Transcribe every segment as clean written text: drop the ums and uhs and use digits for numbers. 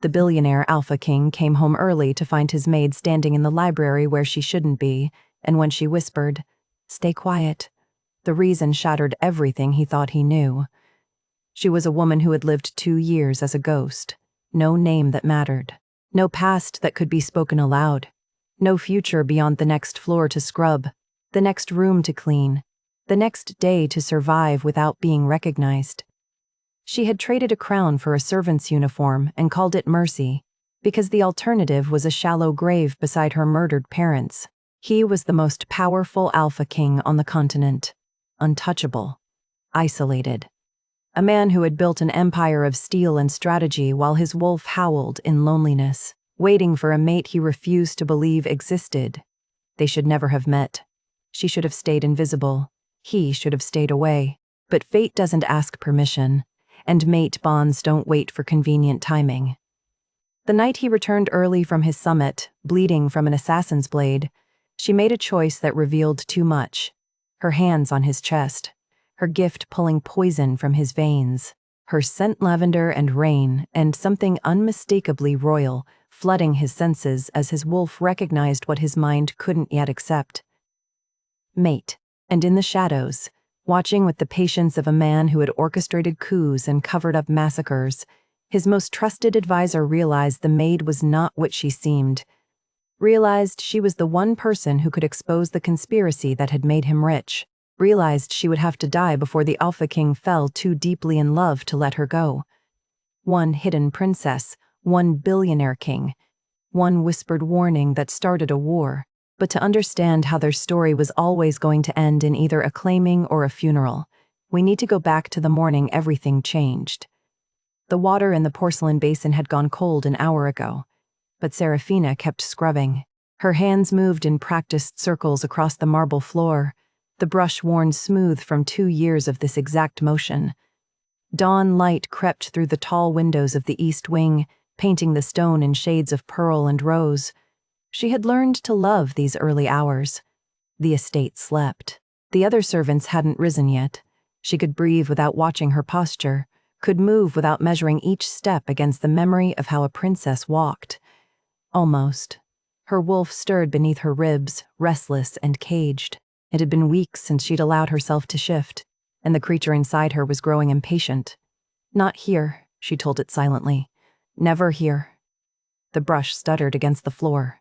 The billionaire Alpha King came home early to find his maid standing in the library where she shouldn't be, and when she whispered, "Stay quiet," the reason shattered everything he thought he knew. She was a woman who had lived 2 years as a ghost. No name that mattered. No past that could be spoken aloud. No future beyond the next floor to scrub, the next room to clean, the next day to survive without being recognized. She had traded a crown for a servant's uniform and called it mercy, because the alternative was a shallow grave beside her murdered parents. He was the most powerful Alpha King on the continent. Untouchable. Isolated. A man who had built an empire of steel and strategy while his wolf howled in loneliness, waiting for a mate he refused to believe existed. They should never have met. She should have stayed invisible. He should have stayed away. But fate doesn't ask permission, and mate bonds don't wait for convenient timing. The night he returned early from his summit, bleeding from an assassin's blade, she made a choice that revealed too much. Her hands on his chest, her gift pulling poison from his veins, her scent lavender and rain, and something unmistakably royal flooding his senses as his wolf recognized what his mind couldn't yet accept. Mate, and in the shadows, watching with the patience of a man who had orchestrated coups and covered up massacres, his most trusted advisor realized the maid was not what she seemed. Realized she was the one person who could expose the conspiracy that had made him rich. Realized she would have to die before the Alpha King fell too deeply in love to let her go. One hidden princess, one billionaire king, one whispered warning that started a war. But to understand how their story was always going to end in either a claiming or a funeral, we need to go back to the morning everything changed. The water in the porcelain basin had gone cold an hour ago, but Serafina kept scrubbing. Her hands moved in practiced circles across the marble floor, the brush worn smooth from 2 years of this exact motion. Dawn light crept through the tall windows of the east wing, painting the stone in shades of pearl and rose. She had learned to love these early hours. The estate slept. The other servants hadn't risen yet. She could breathe without watching her posture, could move without measuring each step against the memory of how a princess walked. Almost. Her wolf stirred beneath her ribs, restless and caged. It had been weeks since she'd allowed herself to shift, and the creature inside her was growing impatient. "Not here," she told it silently. "Never here." The brush stuttered against the floor.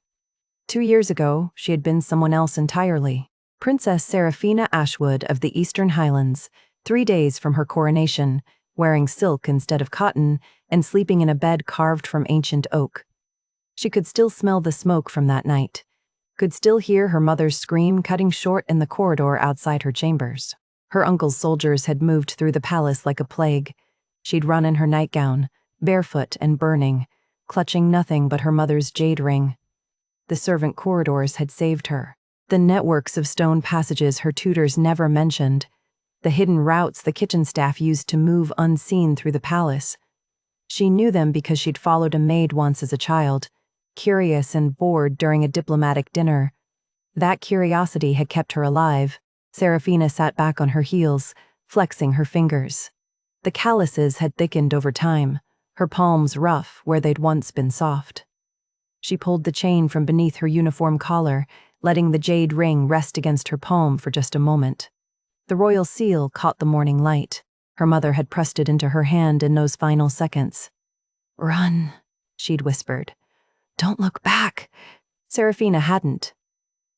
2 years ago, she had been someone else entirely. Princess Serafina Ashwood of the Eastern Highlands, 3 days from her coronation, wearing silk instead of cotton, and sleeping in a bed carved from ancient oak. She could still smell the smoke from that night, could still hear her mother's scream cutting short in the corridor outside her chambers. Her uncle's soldiers had moved through the palace like a plague. She'd run in her nightgown, barefoot and burning, clutching nothing but her mother's jade ring. The servant corridors had saved her. The networks of stone passages her tutors never mentioned. The hidden routes the kitchen staff used to move unseen through the palace. She knew them because she'd followed a maid once as a child, curious and bored during a diplomatic dinner. That curiosity had kept her alive. Serafina sat back on her heels, flexing her fingers. The calluses had thickened over time, her palms rough where they'd once been soft. She pulled the chain from beneath her uniform collar, letting the jade ring rest against her palm for just a moment. The royal seal caught the morning light. Her mother had pressed it into her hand in those final seconds. "Run," she'd whispered. "Don't look back." Serafina hadn't.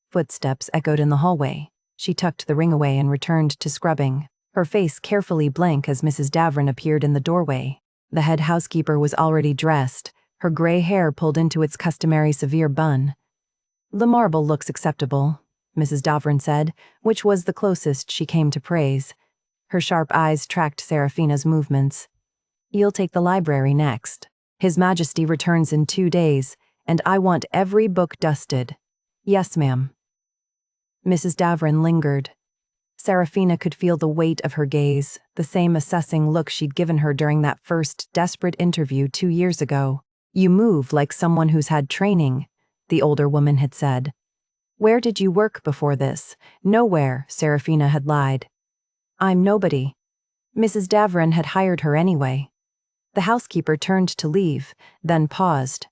Footsteps echoed in the hallway. She tucked the ring away and returned to scrubbing, her face carefully blank as Mrs. Davern appeared in the doorway. The head housekeeper was already dressed, her gray hair pulled into its customary severe bun. "The marble looks acceptable," Mrs. Davern said, which was the closest she came to praise. Her sharp eyes tracked Serafina's movements. "You'll take the library next. His Majesty returns in 2 days, and I want every book dusted." "Yes, ma'am." Mrs. Davern lingered. Serafina could feel the weight of her gaze, the same assessing look she'd given her during that first desperate interview 2 years ago. "You move like someone who's had training," the older woman had said. "Where did you work before this?" "Nowhere," Serafina had lied. "I'm nobody." Mrs. Davern had hired her anyway. The housekeeper turned to leave, then paused.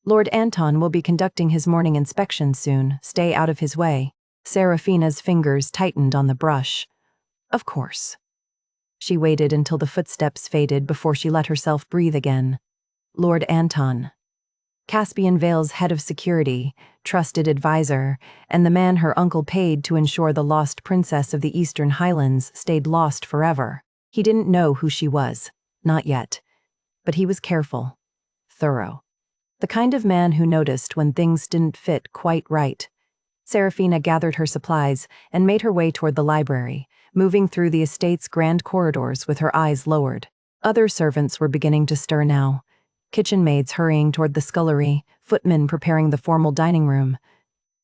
Lord Anton will be conducting his morning inspection soon. Stay out of his way. Serafina's fingers tightened on the brush. Of course. She waited until the footsteps faded before she let herself breathe again. Lord Anton. Caspian Vale's head of security, trusted advisor, and the man her uncle paid to ensure the lost princess of the Eastern Highlands stayed lost forever. He didn't know who she was. Not yet. But he was careful. Thorough. The kind of man who noticed when things didn't fit quite right. Serafina gathered her supplies and made her way toward the library, moving through the estate's grand corridors with her eyes lowered. Other servants were beginning to stir now. Kitchen maids hurrying toward the scullery, footmen preparing the formal dining room.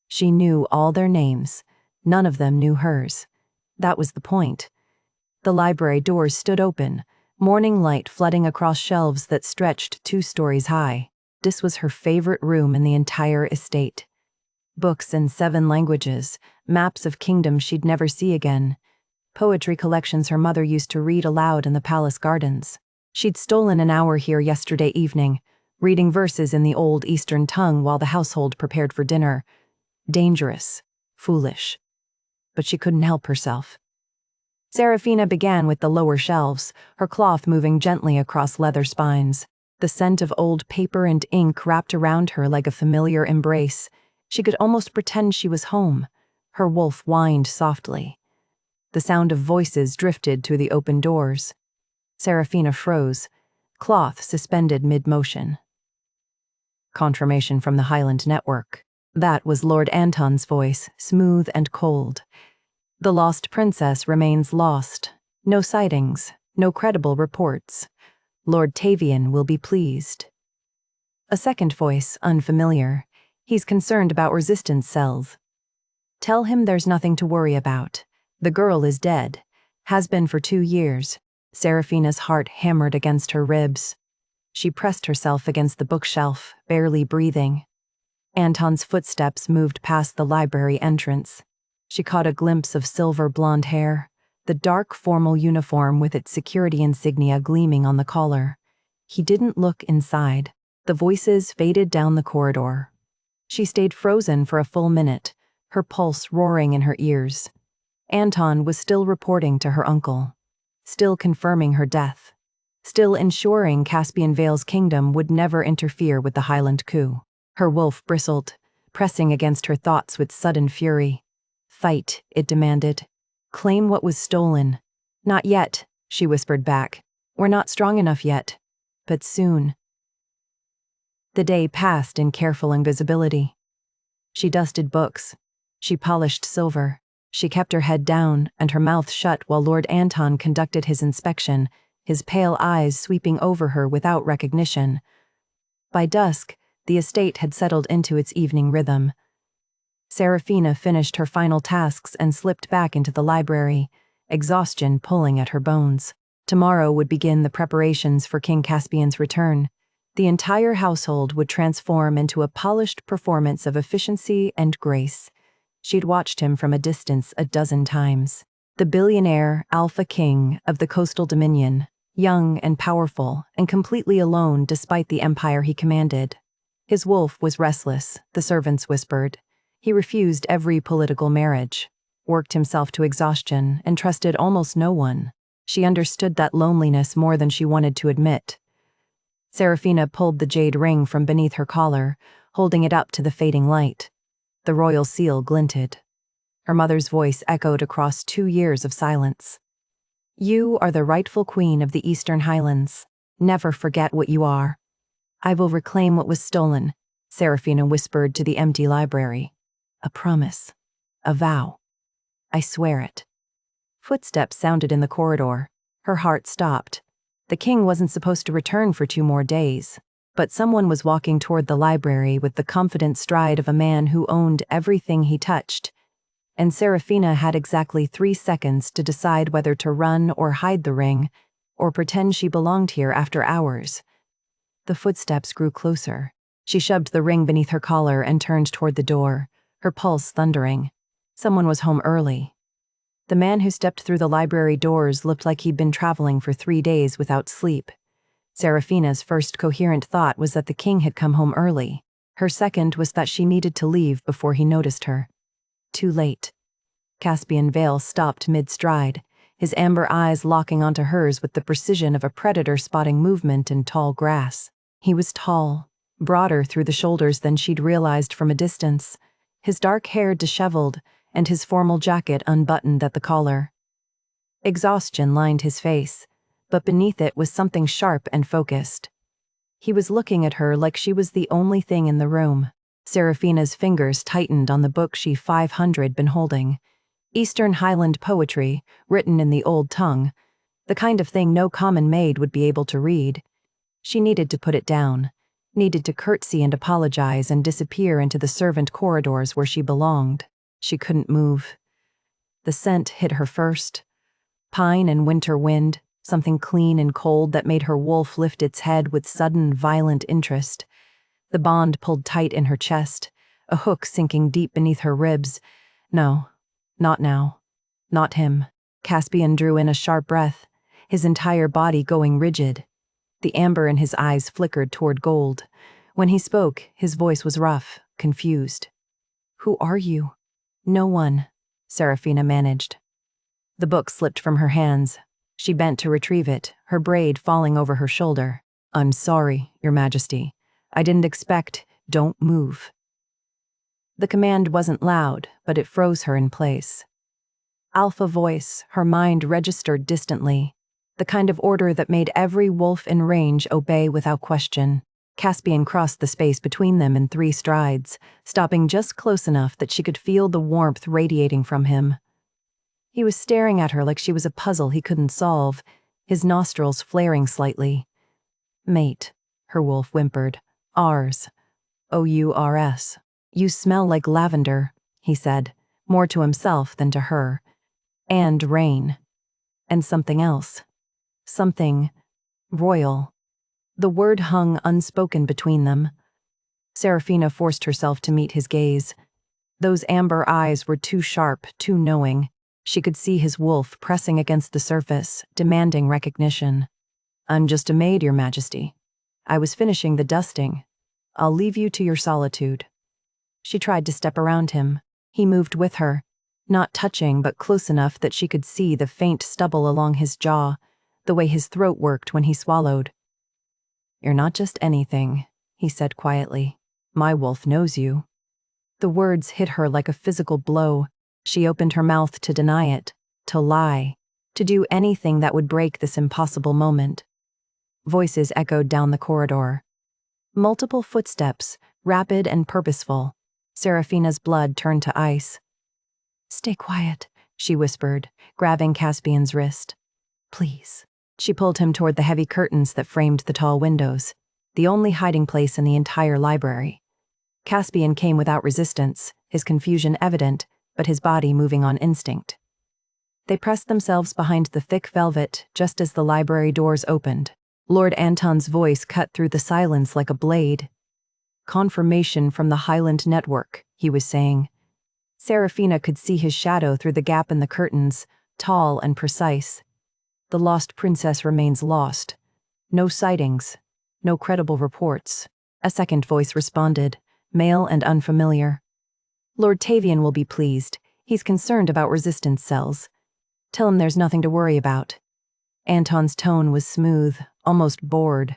She knew all their names. None of them knew hers. That was the point. The library doors stood open, morning light flooding across shelves that stretched 2 stories high. This was her favorite room in the entire estate. Books in 7 languages, maps of kingdoms she'd never see again, poetry collections her mother used to read aloud in the palace gardens. She'd stolen an hour here yesterday evening, reading verses in the old Eastern tongue while the household prepared for dinner. Dangerous, foolish. But she couldn't help herself. Serafina began with the lower shelves, her cloth moving gently across leather spines. The scent of old paper and ink wrapped around her like a familiar embrace. She could almost pretend she was home. Her wolf whined softly. The sound of voices drifted through the open doors. Serafina froze, cloth suspended mid-motion. Confirmation from the Highland Network. That was Lord Anton's voice, smooth and cold. The lost princess remains lost. No sightings, no credible reports. Lord Tavian will be pleased. A second voice, unfamiliar. He's concerned about resistance cells. Tell him there's nothing to worry about. The girl is dead. Has been for 2 years. Serafina's heart hammered against her ribs. She pressed herself against the bookshelf, barely breathing. Anton's footsteps moved past the library entrance. She caught a glimpse of silver blonde hair, the dark formal uniform with its security insignia gleaming on the collar. He didn't look inside. The voices faded down the corridor. She stayed frozen for a full minute, her pulse roaring in her ears. Anton was still reporting to her uncle. Still confirming her death, still ensuring Caspian Vale's kingdom would never interfere with the Highland coup. Her wolf bristled, pressing against her thoughts with sudden fury. Fight, it demanded. Claim what was stolen. Not yet, she whispered back. We're not strong enough yet. But soon. The day passed in careful invisibility. She dusted books. She polished silver. She kept her head down and her mouth shut while Lord Anton conducted his inspection, his pale eyes sweeping over her without recognition. By dusk, the estate had settled into its evening rhythm. Serafina finished her final tasks and slipped back into the library, exhaustion pulling at her bones. Tomorrow would begin the preparations for King Caspian's return. The entire household would transform into a polished performance of efficiency and grace. She'd watched him from a distance a dozen times. The billionaire, alpha king of the coastal dominion, young and powerful and completely alone despite the empire he commanded. His wolf was restless, the servants whispered. He refused every political marriage, worked himself to exhaustion, and trusted almost no one. She understood that loneliness more than she wanted to admit. Serafina pulled the jade ring from beneath her collar, holding it up to the fading light. The royal seal glinted. Her mother's voice echoed across 2 years of silence. You are the rightful queen of the Eastern Highlands. Never forget what you are. I will reclaim what was stolen, Serafina whispered to the empty library. A promise. A vow. I swear it. Footsteps sounded in the corridor. Her heart stopped. The king wasn't supposed to return for 2 more days. But someone was walking toward the library with the confident stride of a man who owned everything he touched. And Serafina had exactly 3 seconds to decide whether to run or hide the ring, or pretend she belonged here after hours. The footsteps grew closer. She shoved the ring beneath her collar and turned toward the door, her pulse thundering. Someone was home early. The man who stepped through the library doors looked like he'd been traveling for 3 days without sleep. Serafina's first coherent thought was that the king had come home early. Her second was that she needed to leave before he noticed her. Too late. Caspian Vale stopped mid-stride, his amber eyes locking onto hers with the precision of a predator spotting movement in tall grass. He was tall, broader through the shoulders than she'd realized from a distance, his dark hair disheveled and his formal jacket unbuttoned at the collar. Exhaustion lined his face, but beneath it was something sharp and focused. He was looking at her like she was the only thing in the room. Serafina's fingers tightened on the book she 500 been holding. Eastern Highland poetry, written in the old tongue, the kind of thing no common maid would be able to read. She needed to put it down, needed to curtsy and apologize and disappear into the servant corridors where she belonged. She couldn't move. The scent hit her first. Pine and winter wind, something clean and cold that made her wolf lift its head with sudden, violent interest. The bond pulled tight in her chest, a hook sinking deep beneath her ribs. No, not now. Not him. Caspian drew in a sharp breath, his entire body going rigid. The amber in his eyes flickered toward gold. When he spoke, his voice was rough, confused. "Who are you?" "No one," Serafina managed. The book slipped from her hands. She bent to retrieve it, her braid falling over her shoulder. "I'm sorry, Your Majesty. I didn't expect—" "Don't move." The command wasn't loud, but it froze her in place. Alpha voice, her mind registered distantly, the kind of order that made every wolf in range obey without question. Caspian crossed the space between them in 3 strides, stopping just close enough that she could feel the warmth radiating from him. He was staring at her like she was a puzzle he couldn't solve, his nostrils flaring slightly. "Mate," her wolf whimpered. "Ours. O-U-R-S. You smell like lavender," he said, more to himself than to her. "And rain. And something else. Something royal." The word hung unspoken between them. Serafina forced herself to meet his gaze. Those amber eyes were too sharp, too knowing. She could see his wolf pressing against the surface, demanding recognition. "I'm just a maid, Your Majesty. I was finishing the dusting. I'll leave you to your solitude." She tried to step around him. He moved with her, not touching but close enough that she could see the faint stubble along his jaw, the way his throat worked when he swallowed. "You're not just anything," he said quietly. "My wolf knows you." The words hit her like a physical blow. She opened her mouth to deny it, to lie, to do anything that would break this impossible moment. Voices echoed down the corridor. Multiple footsteps, rapid and purposeful. Serafina's blood turned to ice. "Stay quiet," she whispered, grabbing Caspian's wrist. "Please." She pulled him toward the heavy curtains that framed the tall windows, the only hiding place in the entire library. Caspian came without resistance, his confusion evident, but his body moving on instinct. They pressed themselves behind the thick velvet just as the library doors opened. Lord Anton's voice cut through the silence like a blade. "Confirmation from the Highland Network," he was saying. Serafina could see his shadow through the gap in the curtains, tall and precise. "The lost princess remains lost. No sightings, no credible reports." A second voice responded, male and unfamiliar. "Lord Tavian will be pleased. He's concerned about resistance cells. Tell him there's nothing to worry about." Anton's tone was smooth, almost bored.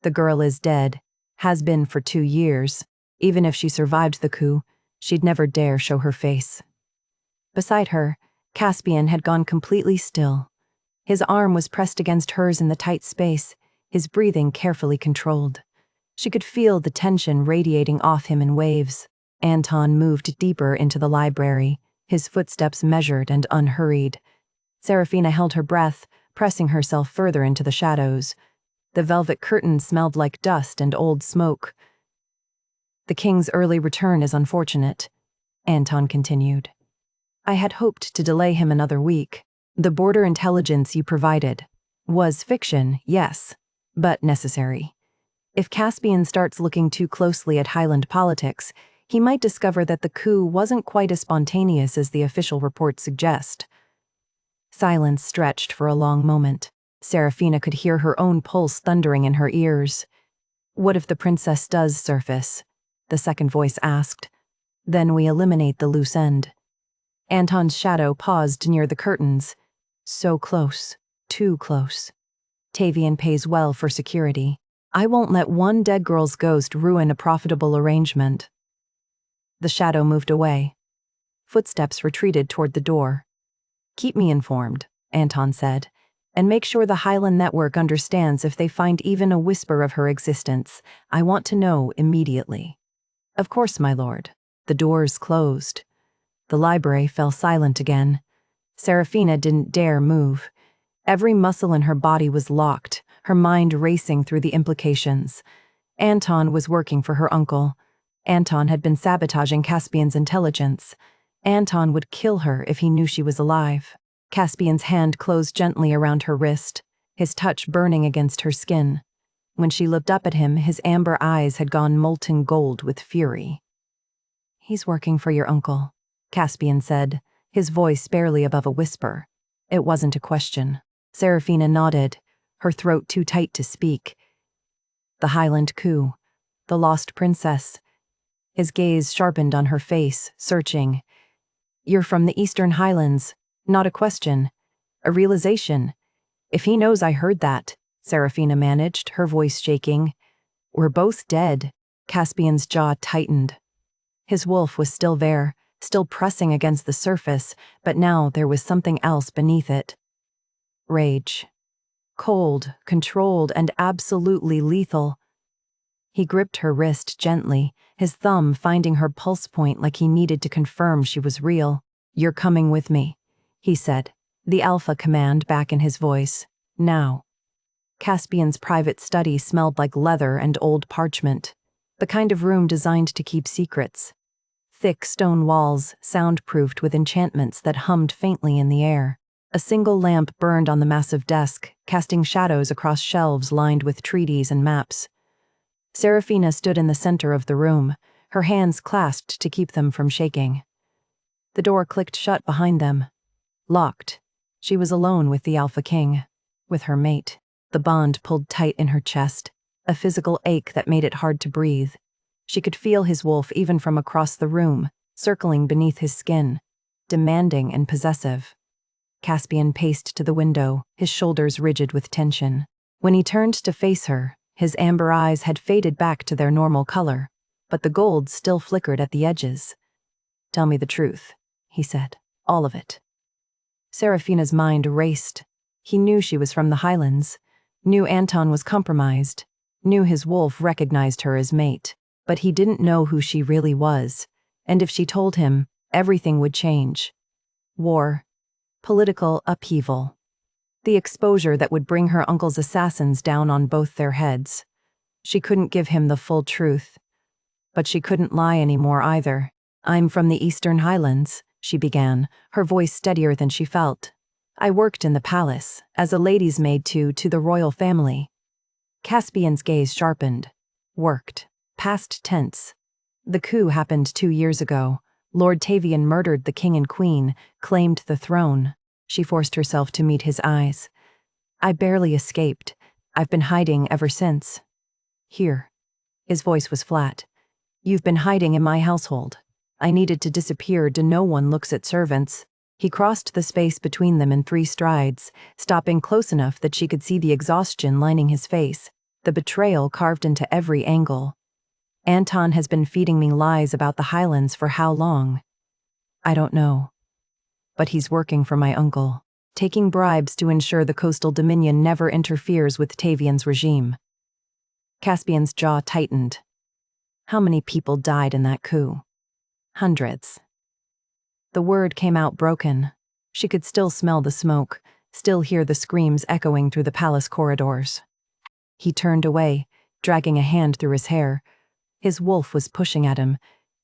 "The girl is dead, has been for 2 years. Even if she survived the coup, she'd never dare show her face." Beside her, Caspian had gone completely still. His arm was pressed against hers in the tight space, his breathing carefully controlled. She could feel the tension radiating off him in waves. Anton moved deeper into the library, his footsteps measured and unhurried. Serafina held her breath, pressing herself further into the shadows. The velvet curtain smelled like dust and old smoke. "The king's early return is unfortunate," Anton continued. "I had hoped to delay him another week. The border intelligence you provided was fiction, yes, but necessary. If Caspian starts looking too closely at Highland politics, he might discover that the coup wasn't quite as spontaneous as the official reports suggest." Silence stretched for a long moment. Serafina could hear her own pulse thundering in her ears. What if the princess does surface? The second voice asked. Then we eliminate the loose end. Anton's shadow paused near the curtains. So close. Too close. Tavian pays well for security. I won't let one dead girl's ghost ruin a profitable arrangement. The shadow moved away. Footsteps retreated toward the door. Keep me informed, Anton said, and make sure the Highland network understands if they find even a whisper of her existence. I want to know immediately. Of course, my lord. The doors closed. The library fell silent again. Serafina didn't dare move. Every muscle in her body was locked, her mind racing through the implications. Anton was working for her uncle. Anton had been sabotaging Caspian's intelligence. Anton would kill her if he knew she was alive. Caspian's hand closed gently around her wrist, his touch burning against her skin. When she looked up at him, his amber eyes had gone molten gold with fury. He's working for your uncle, Caspian said, his voice barely above a whisper. It wasn't a question. Serafina nodded, her throat too tight to speak. The Highland coup. The lost princess. His gaze sharpened on her face, searching. You're from the Eastern Highlands. Not a question. A realization. If he knows I heard that, Serafina managed, her voice shaking. We're both dead. Caspian's jaw tightened. His wolf was still there, still pressing against the surface, but now there was something else beneath it. Rage. Cold, controlled, and absolutely lethal. He gripped her wrist gently, his thumb finding her pulse point like he needed to confirm she was real. You're coming with me, he said, the alpha command back in his voice. Now. Caspian's private study smelled like leather and old parchment, the kind of room designed to keep secrets. Thick stone walls, soundproofed with enchantments that hummed faintly in the air. A single lamp burned on the massive desk, casting shadows across shelves lined with treaties and maps. Serafina stood in the center of the room, her hands clasped to keep them from shaking. The door clicked shut behind them. Locked. She was alone with the Alpha King, with her mate. The bond pulled tight in her chest, a physical ache that made it hard to breathe. She could feel his wolf even from across the room, circling beneath his skin, demanding and possessive. Caspian paced to the window, his shoulders rigid with tension. When he turned to face her, his amber eyes had faded back to their normal color, but the gold still flickered at the edges. Tell me the truth, he said. All of it. Serafina's mind raced. He knew she was from the Highlands, knew Anton was compromised, knew his wolf recognized her as mate, but he didn't know who she really was, and if she told him, everything would change. War. Political upheaval. The exposure that would bring her uncle's assassins down on both their heads. She couldn't give him the full truth. But she couldn't lie anymore either. I'm from the Eastern Highlands, she began, her voice steadier than she felt. I worked in the palace, as a lady's maid to the royal family. Caspian's gaze sharpened. Worked. Past tense. The coup happened 2 years ago. Lord Tavian murdered the king and queen, claimed the throne. She forced herself to meet his eyes. I barely escaped. I've been hiding ever since. Here. His voice was flat. You've been hiding in my household. I needed to disappear to no one looks at servants. He crossed the space between them in 3 strides, stopping close enough that she could see the exhaustion lining his face, the betrayal carved into every angle. Anton has been feeding me lies about the Highlands for how long? I don't know. But he's working for my uncle, taking bribes to ensure the coastal dominion never interferes with Tavian's regime. Caspian's jaw tightened. How many people died in that coup? Hundreds. The word came out broken. She could still smell the smoke, still hear the screams echoing through the palace corridors. He turned away, dragging a hand through his hair. His wolf was pushing at him.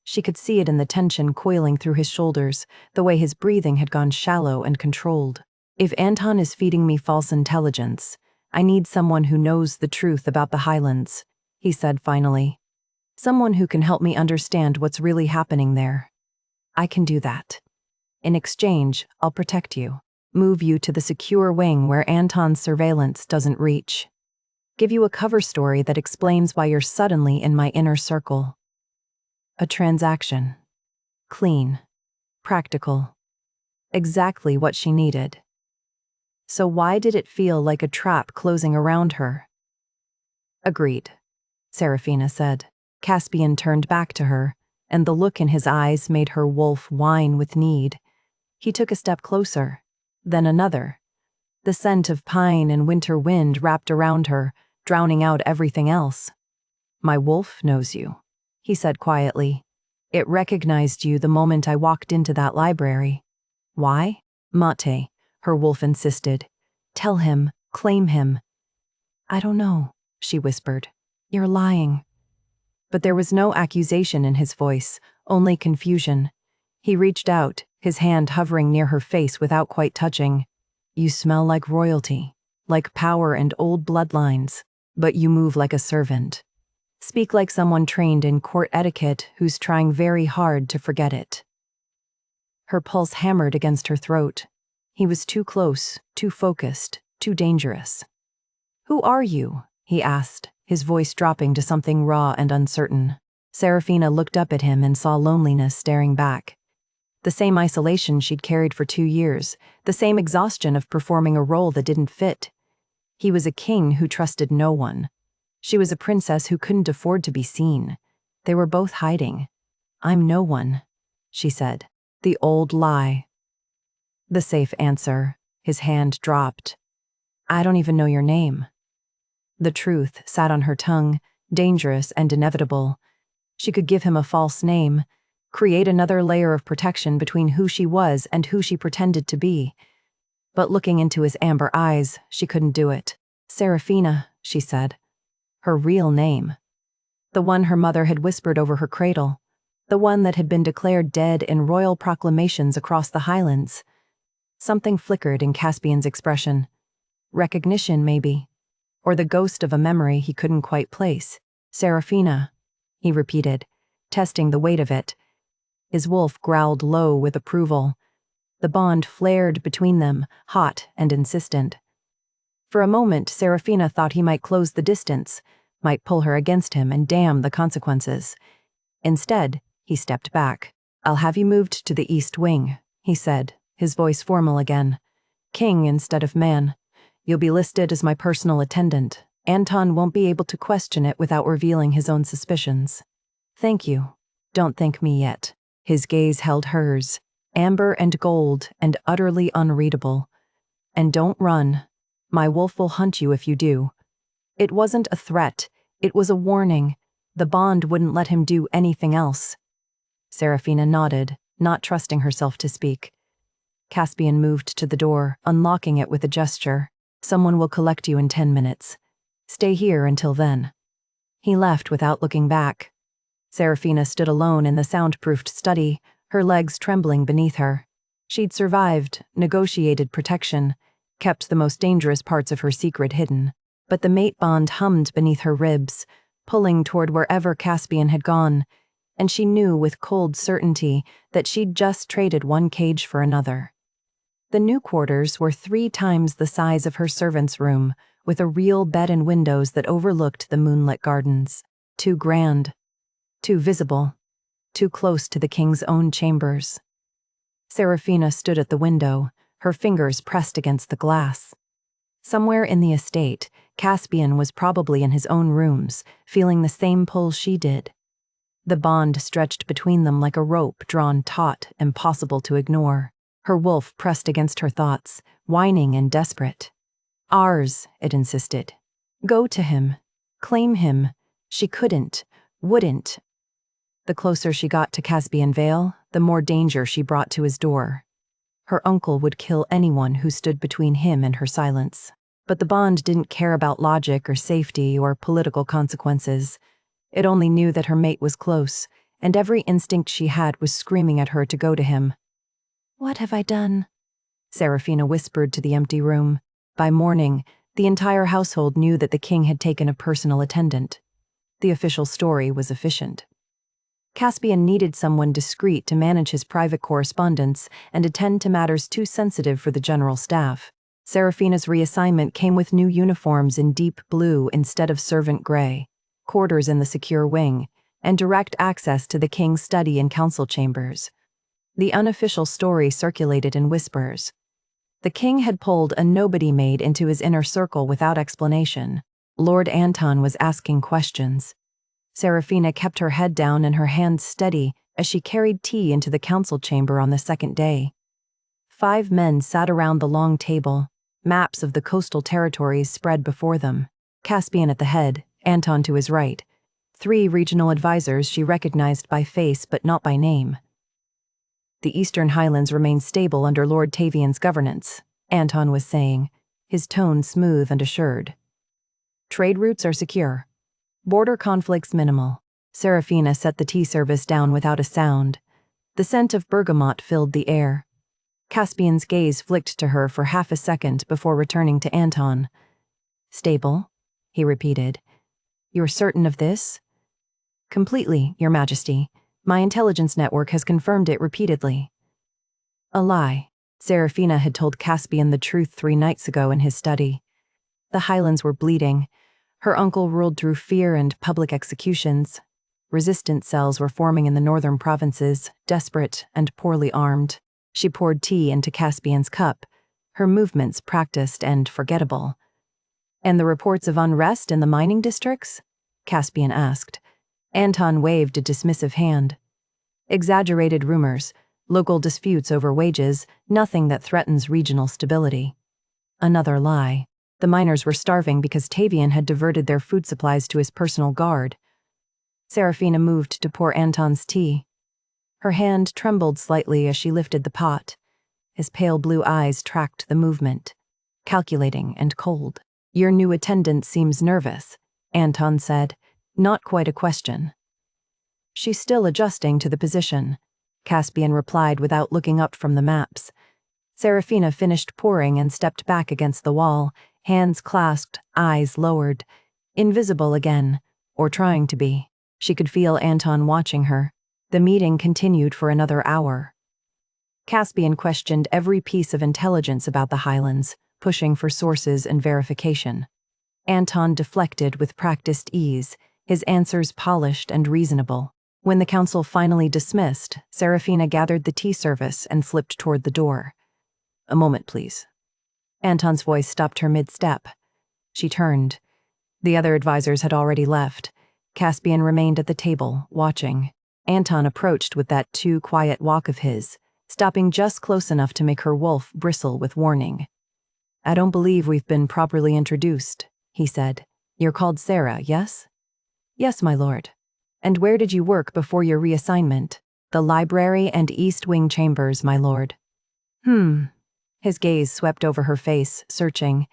She could see it in the tension coiling through his shoulders, the way his breathing had gone shallow and controlled. If Anton is feeding me false intelligence, I need someone who knows the truth about the Highlands, he said finally. Someone who can help me understand what's really happening there. I can do that. In exchange, I'll protect you. Move you to the secure wing where Anton's surveillance doesn't reach. Give you a cover story that explains why you're suddenly in my inner circle. A transaction. Clean. Practical. Exactly what she needed. So why did it feel like a trap closing around her? Agreed, Serafina said. Caspian turned back to her, and the look in his eyes made her wolf whine with need. He took a step closer, then another. The scent of pine and winter wind wrapped around her, drowning out everything else. My wolf knows you, he said quietly. It recognized you the moment I walked into that library. Why? Mate, her wolf insisted. Tell him, claim him. I don't know, she whispered. You're lying. But there was no accusation in his voice, only confusion. He reached out, his hand hovering near her face without quite touching. You smell like royalty, like power and old bloodlines, but you move like a servant. Speak like someone trained in court etiquette who's trying very hard to forget it. Her pulse hammered against her throat. He was too close, too focused, too dangerous. Who are you? He asked, his voice dropping to something raw and uncertain. Serafina looked up at him and saw loneliness staring back. The same isolation she'd carried for 2 years, the same exhaustion of performing a role that didn't fit. He was a king who trusted no one. She was a princess who couldn't afford to be seen. They were both hiding. I'm no one, she said. The old lie. The safe answer. His hand dropped. I don't even know your name. The truth sat on her tongue, dangerous and inevitable. She could give him a false name, create another layer of protection between who she was and who she pretended to be. But looking into his amber eyes, she couldn't do it. Serafina, she said. Her real name. The one her mother had whispered over her cradle. The one that had been declared dead in royal proclamations across the highlands. Something flickered in Caspian's expression. Recognition, maybe. Or the ghost of a memory he couldn't quite place. Serafina, he repeated, testing the weight of it. His wolf growled low with approval. The bond flared between them, hot and insistent. For a moment, Serafina thought he might close the distance, might pull her against him and damn the consequences. Instead, he stepped back. I'll have you moved to the East Wing, he said, his voice formal again. King instead of man. You'll be listed as my personal attendant. Anton won't be able to question it without revealing his own suspicions. Thank you. Don't thank me yet. His gaze held hers, amber and gold and utterly unreadable. And don't run. My wolf will hunt you if you do. It wasn't a threat. It was a warning. The bond wouldn't let him do anything else. Serafina nodded, not trusting herself to speak. Caspian moved to the door, unlocking it with a gesture. Someone will collect you in 10 minutes. Stay here until then. He left without looking back. Serafina stood alone in the soundproofed study, her legs trembling beneath her. She'd survived, negotiated protection, kept the most dangerous parts of her secret hidden. But the mate bond hummed beneath her ribs, pulling toward wherever Caspian had gone, and she knew with cold certainty that she'd just traded one cage for another. The new quarters were 3 times the size of her servant's room, with a real bed and windows that overlooked the moonlit gardens. Too grand, too visible, too close to the king's own chambers. Serafina stood at the window, her fingers pressed against the glass. Somewhere in the estate, Caspian was probably in his own rooms, feeling the same pull she did. The bond stretched between them like a rope drawn taut, impossible to ignore. Her wolf pressed against her thoughts, whining and desperate. Ours, it insisted. Go to him. Claim him. She couldn't, wouldn't. The closer she got to Caspian Vale, the more danger she brought to his door. Her uncle would kill anyone who stood between him and her silence. But the bond didn't care about logic or safety or political consequences. It only knew that her mate was close, and every instinct she had was screaming at her to go to him. What have I done? Serafina whispered to the empty room. By morning, the entire household knew that the king had taken a personal attendant. The official story was efficient. Caspian needed someone discreet to manage his private correspondence and attend to matters too sensitive for the general staff. Serafina's reassignment came with new uniforms in deep blue instead of servant gray, quarters in the secure wing, and direct access to the king's study and council chambers. The unofficial story circulated in whispers. The king had pulled a nobody maid into his inner circle without explanation. Lord Anton was asking questions. Serafina kept her head down and her hands steady as she carried tea into the council chamber on the second day. 5 men sat around the long table, maps of the coastal territories spread before them. Caspian at the head, Anton to his right. 3 regional advisors she recognized by face but not by name. The Eastern Highlands remain stable under Lord Tavian's governance, Anton was saying, his tone smooth and assured. Trade routes are secure. Border conflicts minimal. Serafina set the tea service down without a sound. The scent of bergamot filled the air. Caspian's gaze flicked to her for half a second before returning to Anton. Stable, he repeated. You're certain of this? Completely, Your Majesty. My intelligence network has confirmed it repeatedly. A lie. Serafina had told Caspian the truth 3 nights ago in his study. The Highlands were bleeding. Her uncle ruled through fear and public executions. Resistance cells were forming in the northern provinces, desperate and poorly armed. She poured tea into Caspian's cup, her movements practiced and forgettable. And the reports of unrest in the mining districts? Caspian asked. Anton waved a dismissive hand. Exaggerated rumors, local disputes over wages, nothing that threatens regional stability. Another lie. The miners were starving because Tavian had diverted their food supplies to his personal guard. Serafina moved to pour Anton's tea. Her hand trembled slightly as she lifted the pot. His pale blue eyes tracked the movement, calculating and cold. Your new attendant seems nervous, Anton said, not quite a question. She's still adjusting to the position, Caspian replied without looking up from the maps. Serafina finished pouring and stepped back against the wall, hands clasped, eyes lowered. Invisible again, or trying to be. She could feel Anton watching her. The meeting continued for another hour. Caspian questioned every piece of intelligence about the Highlands, pushing for sources and verification. Anton deflected with practiced ease, his answers polished and reasonable. When the council finally dismissed, Serafina gathered the tea service and flipped toward the door. A moment, please. Anton's voice stopped her mid-step. She turned. The other advisors had already left. Caspian remained at the table, watching. Anton approached with that too quiet walk of his, stopping just close enough to make her wolf bristle with warning. I don't believe we've been properly introduced, he said. You're called Sarah, yes? Yes, my lord. And where did you work before your reassignment? The library and East Wing chambers, my lord. His gaze swept over her face, searching.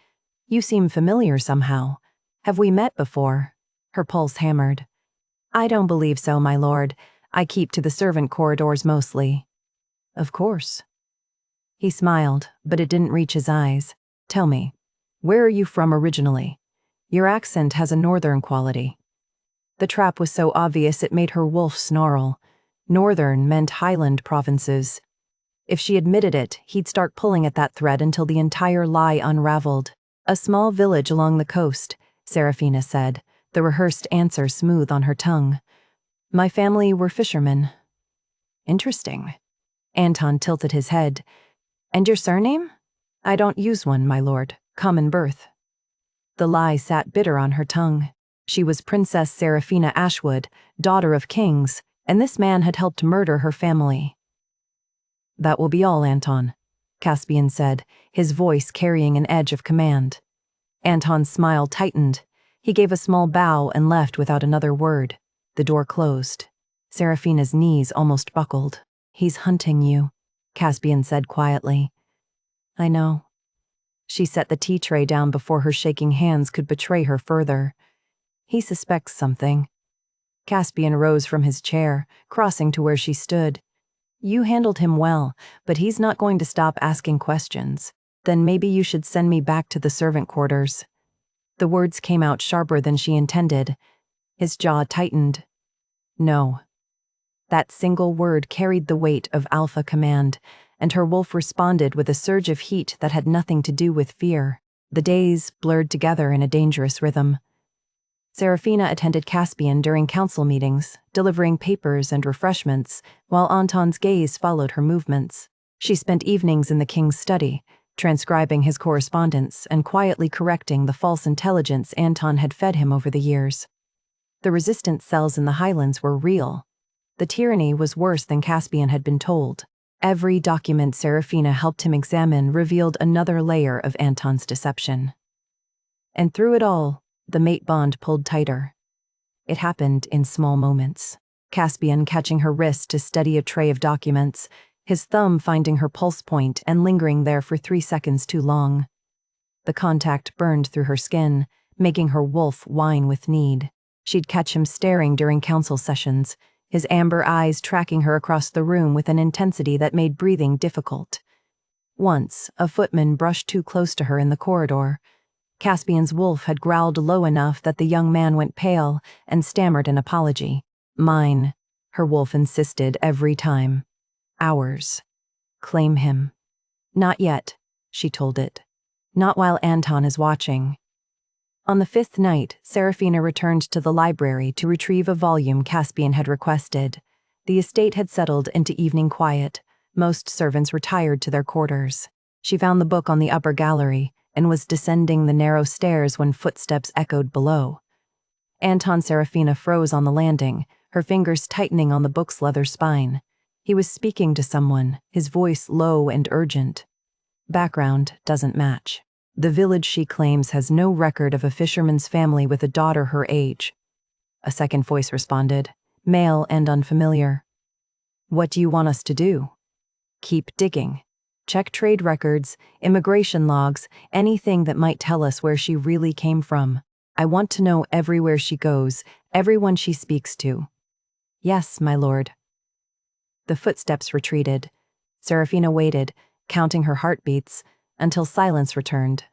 You seem familiar somehow. Have we met before? Her pulse hammered. I don't believe so, my lord. I keep to the servant corridors mostly. Of course. He smiled, but it didn't reach his eyes. Tell me, where are you from originally? Your accent has a northern quality. The trap was so obvious it made her wolf snarl. Northern meant Highland provinces. If she admitted it, he'd start pulling at that thread until the entire lie unraveled. A small village along the coast, Serafina said, the rehearsed answer smooth on her tongue. My family were fishermen. Interesting. Anton tilted his head. And your surname? I don't use one, my lord. Common birth. The lie sat bitter on her tongue. She was Princess Serafina Ashwood, daughter of kings, and this man had helped murder her family. That will be all, Anton, Caspian said, his voice carrying an edge of command. Anton's smile tightened. He gave a small bow and left without another word. The door closed. Serafina's knees almost buckled. He's hunting you, Caspian said quietly. I know. She set the tea tray down before her shaking hands could betray her further. He suspects something. Caspian rose from his chair, crossing to where she stood. You handled him well, but he's not going to stop asking questions. Then maybe you should send me back to the servant quarters. The words came out sharper than she intended. His jaw tightened. No. That single word carried the weight of alpha command, and her wolf responded with a surge of heat that had nothing to do with fear. The days blurred together in a dangerous rhythm. Serafina attended Caspian during council meetings, delivering papers and refreshments, while Anton's gaze followed her movements. She spent evenings in the king's study, transcribing his correspondence and quietly correcting the false intelligence Anton had fed him over the years. The resistance cells in the highlands were real. The tyranny was worse than Caspian had been told. Every document Serafina helped him examine revealed another layer of Anton's deception. And through it all, the mate bond pulled tighter. It happened in small moments. Caspian catching her wrist to steady a tray of documents, his thumb finding her pulse point and lingering there for 3 seconds too long. The contact burned through her skin, making her wolf whine with need. She'd catch him staring during council sessions, his amber eyes tracking her across the room with an intensity that made breathing difficult. Once, a footman brushed too close to her in the corridor. Caspian's wolf had growled low enough that the young man went pale and stammered an apology. "Mine," her wolf insisted every time. "Ours. Claim him." "Not yet," she told it. "Not while Anton is watching." On the 5th night, Serafina returned to the library to retrieve a volume Caspian had requested. The estate had settled into evening quiet. Most servants retired to their quarters. She found the book on the upper gallery and was descending the narrow stairs when footsteps echoed below. Anton Serafina froze on the landing, her fingers tightening on the book's leather spine. He was speaking to someone, his voice low and urgent. Background doesn't match. The village she claims has no record of a fisherman's family with a daughter her age. A second voice responded, male and unfamiliar. "What do you want us to do?" "Keep digging. Check trade records, immigration logs, anything that might tell us where she really came from. I want to know everywhere she goes, everyone she speaks to." "Yes, my lord." The footsteps retreated. Serafina waited, counting her heartbeats, until silence returned.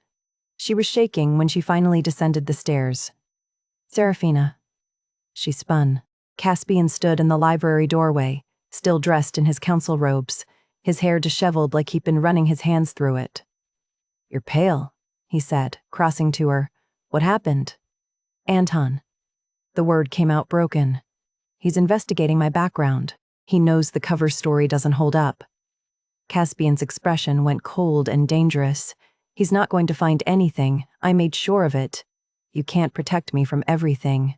She was shaking when she finally descended the stairs. "Serafina." She spun. Caspian stood in the library doorway, still dressed in his council robes, his hair disheveled like he'd been running his hands through it. "You're pale," he said, crossing to her. "What happened?" "Anton." The word came out broken. "He's investigating my background. He knows the cover story doesn't hold up." Caspian's expression went cold and dangerous. "He's not going to find anything. I made sure of it. You can't protect me from everything."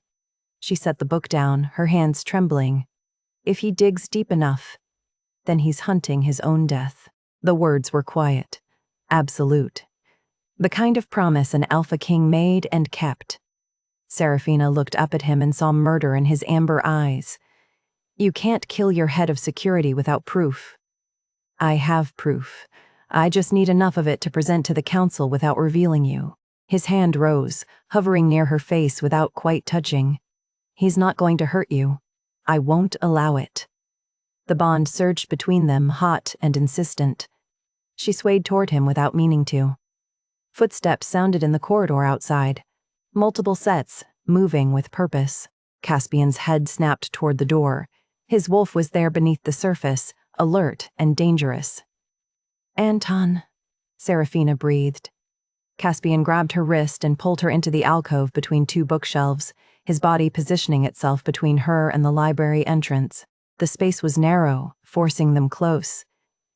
She set the book down, her hands trembling. "If he digs deep enough, then he's hunting his own death." The words were quiet, absolute. The kind of promise an alpha king made and kept. Serafina looked up at him and saw murder in his amber eyes. "You can't kill your head of security without proof." "I have proof. I just need enough of it to present to the council without revealing you." His hand rose, hovering near her face without quite touching. "He's not going to hurt you. I won't allow it." The bond surged between them, hot and insistent. She swayed toward him without meaning to. Footsteps sounded in the corridor outside. Multiple sets, moving with purpose. Caspian's head snapped toward the door. His wolf was there beneath the surface, alert and dangerous. "Anton," Serafina breathed. Caspian grabbed her wrist and pulled her into the alcove between 2 bookshelves, his body positioning itself between her and the library entrance. The space was narrow, forcing them close.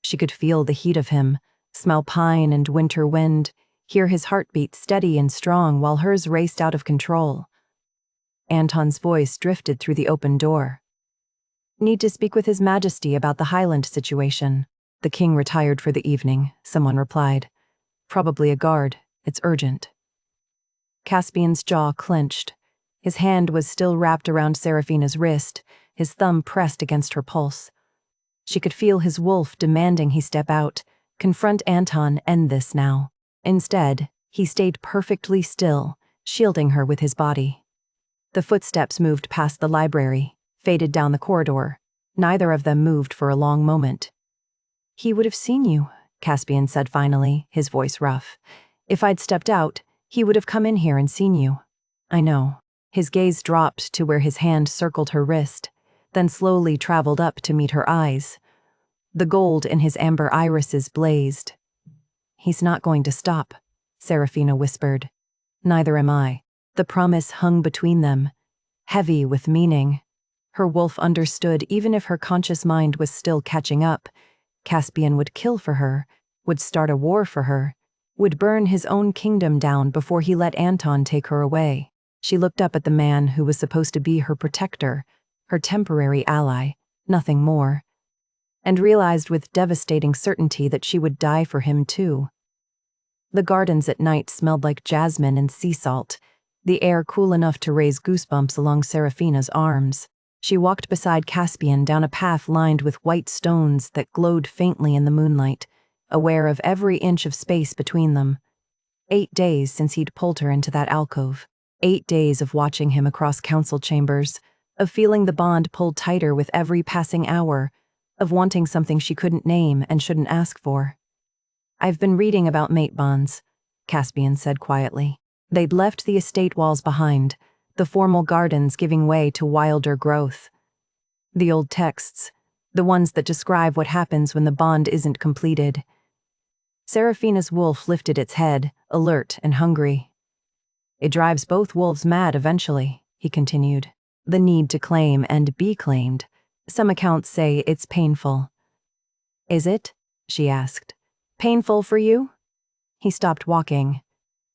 She could feel the heat of him, smell pine and winter wind, hear his heartbeat steady and strong while hers raced out of control. Anton's voice drifted through the open door. "Need to speak with His Majesty about the Highland situation." "The king retired for the evening," someone replied. "Probably a guard. It's urgent." Caspian's jaw clenched. His hand was still wrapped around Serafina's wrist, his thumb pressed against her pulse. She could feel his wolf demanding he step out, confront Anton, end this now. Instead, he stayed perfectly still, shielding her with his body. The footsteps moved past the library, faded down the corridor. Neither of them moved for a long moment. "He would have seen you," Caspian said finally, his voice rough. "If I'd stepped out, he would have come in here and seen you." "I know." His gaze dropped to where his hand circled her wrist. then slowly traveled up to meet her eyes. The gold in his amber irises blazed. "He's not going to stop," Serafina whispered. "Neither am I." The promise hung between them, heavy with meaning. Her wolf understood even if her conscious mind was still catching up. Caspian would kill for her, would start a war for her, would burn his own kingdom down before he let Anton take her away. She looked up at the man who was supposed to be her protector, her temporary ally, nothing more, and realized with devastating certainty that she would die for him too. The gardens at night smelled like jasmine and sea salt, the air cool enough to raise goosebumps along Serafina's arms. She walked beside Caspian down a path lined with white stones that glowed faintly in the moonlight, aware of every inch of space between them. 8 days since he'd pulled her into that alcove. 8 days of watching him across council chambers, of feeling the bond pulled tighter with every passing hour, of wanting something she couldn't name and shouldn't ask for. "I've been reading about mate bonds," Caspian said quietly. They'd left the estate walls behind, the formal gardens giving way to wilder growth. The old texts, the ones that describe what happens when the bond isn't completed. Serafina's wolf lifted its head, alert and hungry. "It drives both wolves mad eventually," he continued. "The need to claim and be claimed. Some accounts say it's painful." "Is it?" she asked. "Painful for you?" He stopped walking,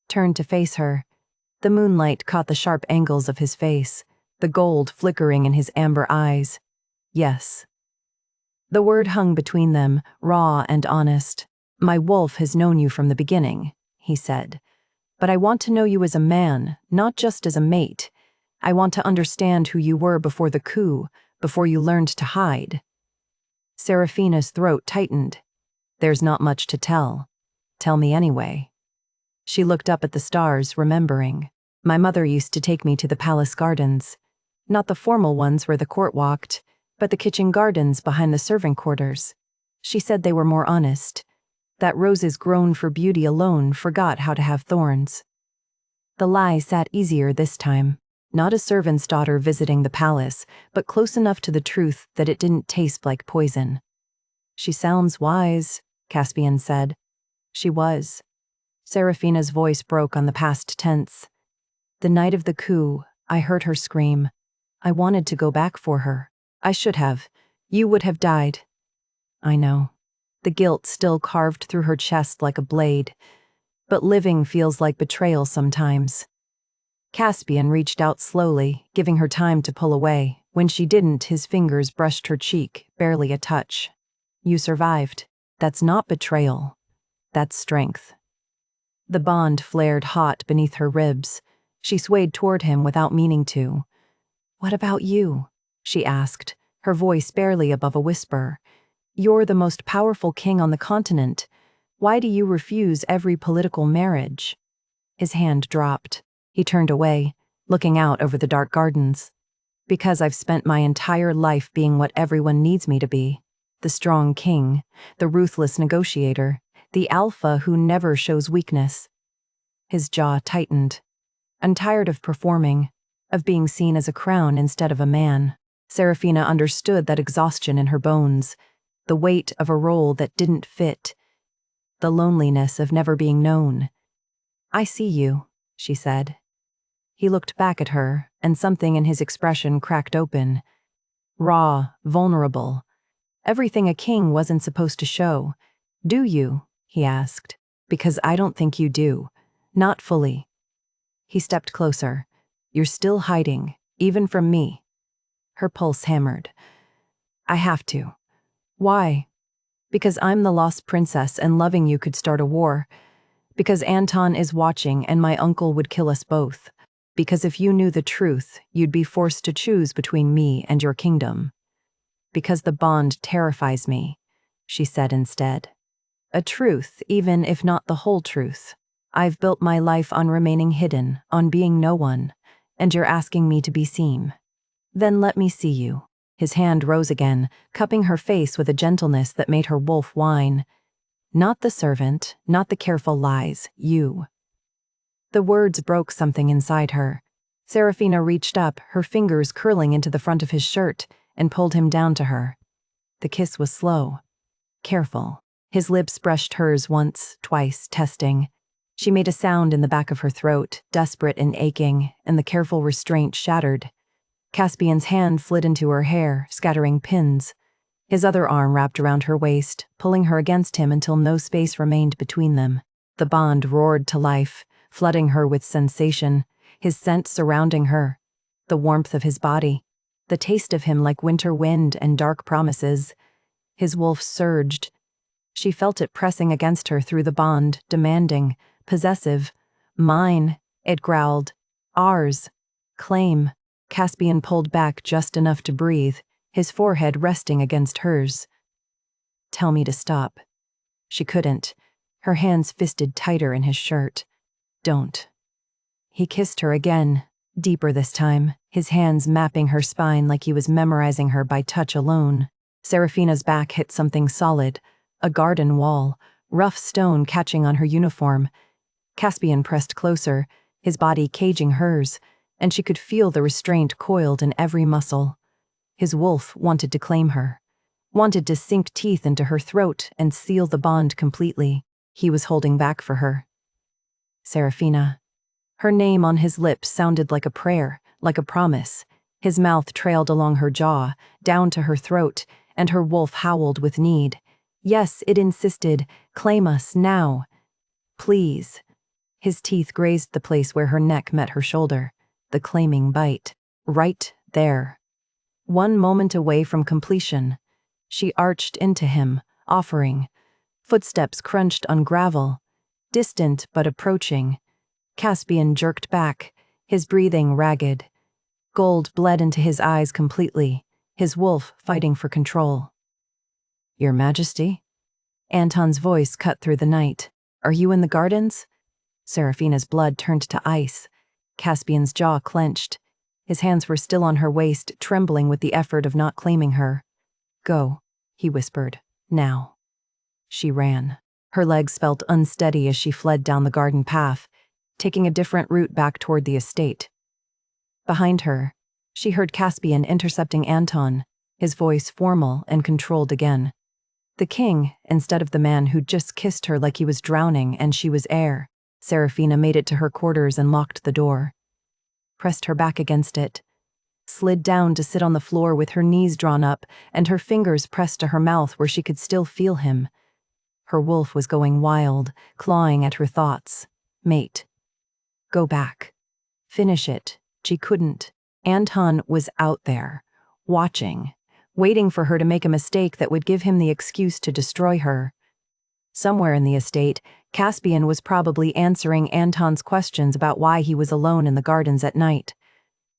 turned to face her. The moonlight caught the sharp angles of his face, the gold flickering in his amber eyes. "Yes." The word hung between them, raw and honest. "My wolf has known you from the beginning," he said. "But I want to know you as a man, not just as a mate. I want to understand who you were before the coup, before you learned to hide." Serafina's throat tightened. "There's not much to tell. Tell me anyway." She looked up at the stars, remembering. "My mother used to take me to the palace gardens. Not the formal ones where the court walked, but the kitchen gardens behind the servant quarters. She said they were more honest, that roses grown for beauty alone forgot how to have thorns." The lie sat easier this time. Not a servant's daughter visiting the palace, but close enough to the truth that it didn't taste like poison. "She sounds wise," Caspian said. She was. Serafina's voice broke on the past tense. "The night of the coup, I heard her scream. I wanted to go back for her. I should have. You would have died." "I know." The guilt still carved through her chest like a blade. "But living feels like betrayal sometimes." Caspian reached out slowly, giving her time to pull away. When she didn't, his fingers brushed her cheek, barely a touch. "You survived. That's not betrayal. That's strength." The bond flared hot beneath her ribs. She swayed toward him without meaning to. "What about you?" she asked, her voice barely above a whisper. "You're the most powerful king on the continent. Why do you refuse every political marriage?" His hand dropped. He turned away, looking out over the dark gardens. "Because I've spent my entire life being what everyone needs me to be. The strong king, the ruthless negotiator, the alpha who never shows weakness." His jaw tightened. "I'm tired of performing, of being seen as a crown instead of a man." Serafina understood that exhaustion in her bones, the weight of a role that didn't fit, the loneliness of never being known. "I see you," she said. He looked back at her, and something in his expression cracked open. Raw, vulnerable. Everything a king wasn't supposed to show. "Do you?" he asked. "Because I don't think you do. Not fully." He stepped closer. "You're still hiding, even from me." Her pulse hammered. "I have to." "Why?" "Because I'm the lost princess and loving you could start a war. Because Anton is watching and my uncle would kill us both. Because if you knew the truth, you'd be forced to choose between me and your kingdom. Because the bond terrifies me," she said instead. "A truth, even if not the whole truth. I've built my life on remaining hidden, on being no one, and you're asking me to be seen. Then let me see you." His hand rose again, cupping her face with a gentleness that made her wolf whine. "Not the servant, not the careful lies, you." The words broke something inside her. Serafina reached up, her fingers curling into the front of his shirt, and pulled him down to her. The kiss was slow, careful. His lips brushed hers once, twice, testing. She made a sound in the back of her throat, desperate and aching, and the careful restraint shattered. Caspian's hand slid into her hair, scattering pins. His other arm wrapped around her waist, pulling her against him until no space remained between them. The bond roared to life, flooding her with sensation, his scent surrounding her, the warmth of his body, the taste of him like winter wind and dark promises. His wolf surged. She felt it pressing against her through the bond, demanding, possessive. Mine, it growled. Ours. Claim. Caspian pulled back just enough to breathe, his forehead resting against hers. Tell me to stop. She couldn't, her hands fisted tighter in his shirt. Don't. He kissed her again, deeper this time, his hands mapping her spine like he was memorizing her by touch alone. Serafina's back hit something solid, a garden wall, rough stone catching on her uniform. Caspian pressed closer, his body caging hers, and she could feel the restraint coiled in every muscle. His wolf wanted to claim her, wanted to sink teeth into her throat and seal the bond completely. He was holding back for her. Serafina. Her name on his lips sounded like a prayer, like a promise. His mouth trailed along her jaw, down to her throat, and her wolf howled with need. Yes, it insisted, claim us now. Please. His teeth grazed the place where her neck met her shoulder, the claiming bite. Right there. 1 moment away from completion. She arched into him, offering. Footsteps crunched on gravel, distant but approaching. Caspian jerked back, his breathing ragged. Gold bled into his eyes completely, his wolf fighting for control. Your Majesty? Anton's voice cut through the night. Are you in the gardens? Serafina's blood turned to ice. Caspian's jaw clenched. His hands were still on her waist, trembling with the effort of not claiming her. Go, he whispered. Now. She ran. Her legs felt unsteady as she fled down the garden path, taking a different route back toward the estate. Behind her, she heard Caspian intercepting Anton, his voice formal and controlled again. The king, instead of the man who'd just kissed her like he was drowning and she was air. Serafina made it to her quarters and locked the door. Pressed her back against it. Slid down to sit on the floor with her knees drawn up and her fingers pressed to her mouth where she could still feel him. Her wolf was going wild, clawing at her thoughts. Mate. Go back. Finish it. She couldn't. Anton was out there, watching, waiting for her to make a mistake that would give him the excuse to destroy her. Somewhere in the estate, Caspian was probably answering Anton's questions about why he was alone in the gardens at night.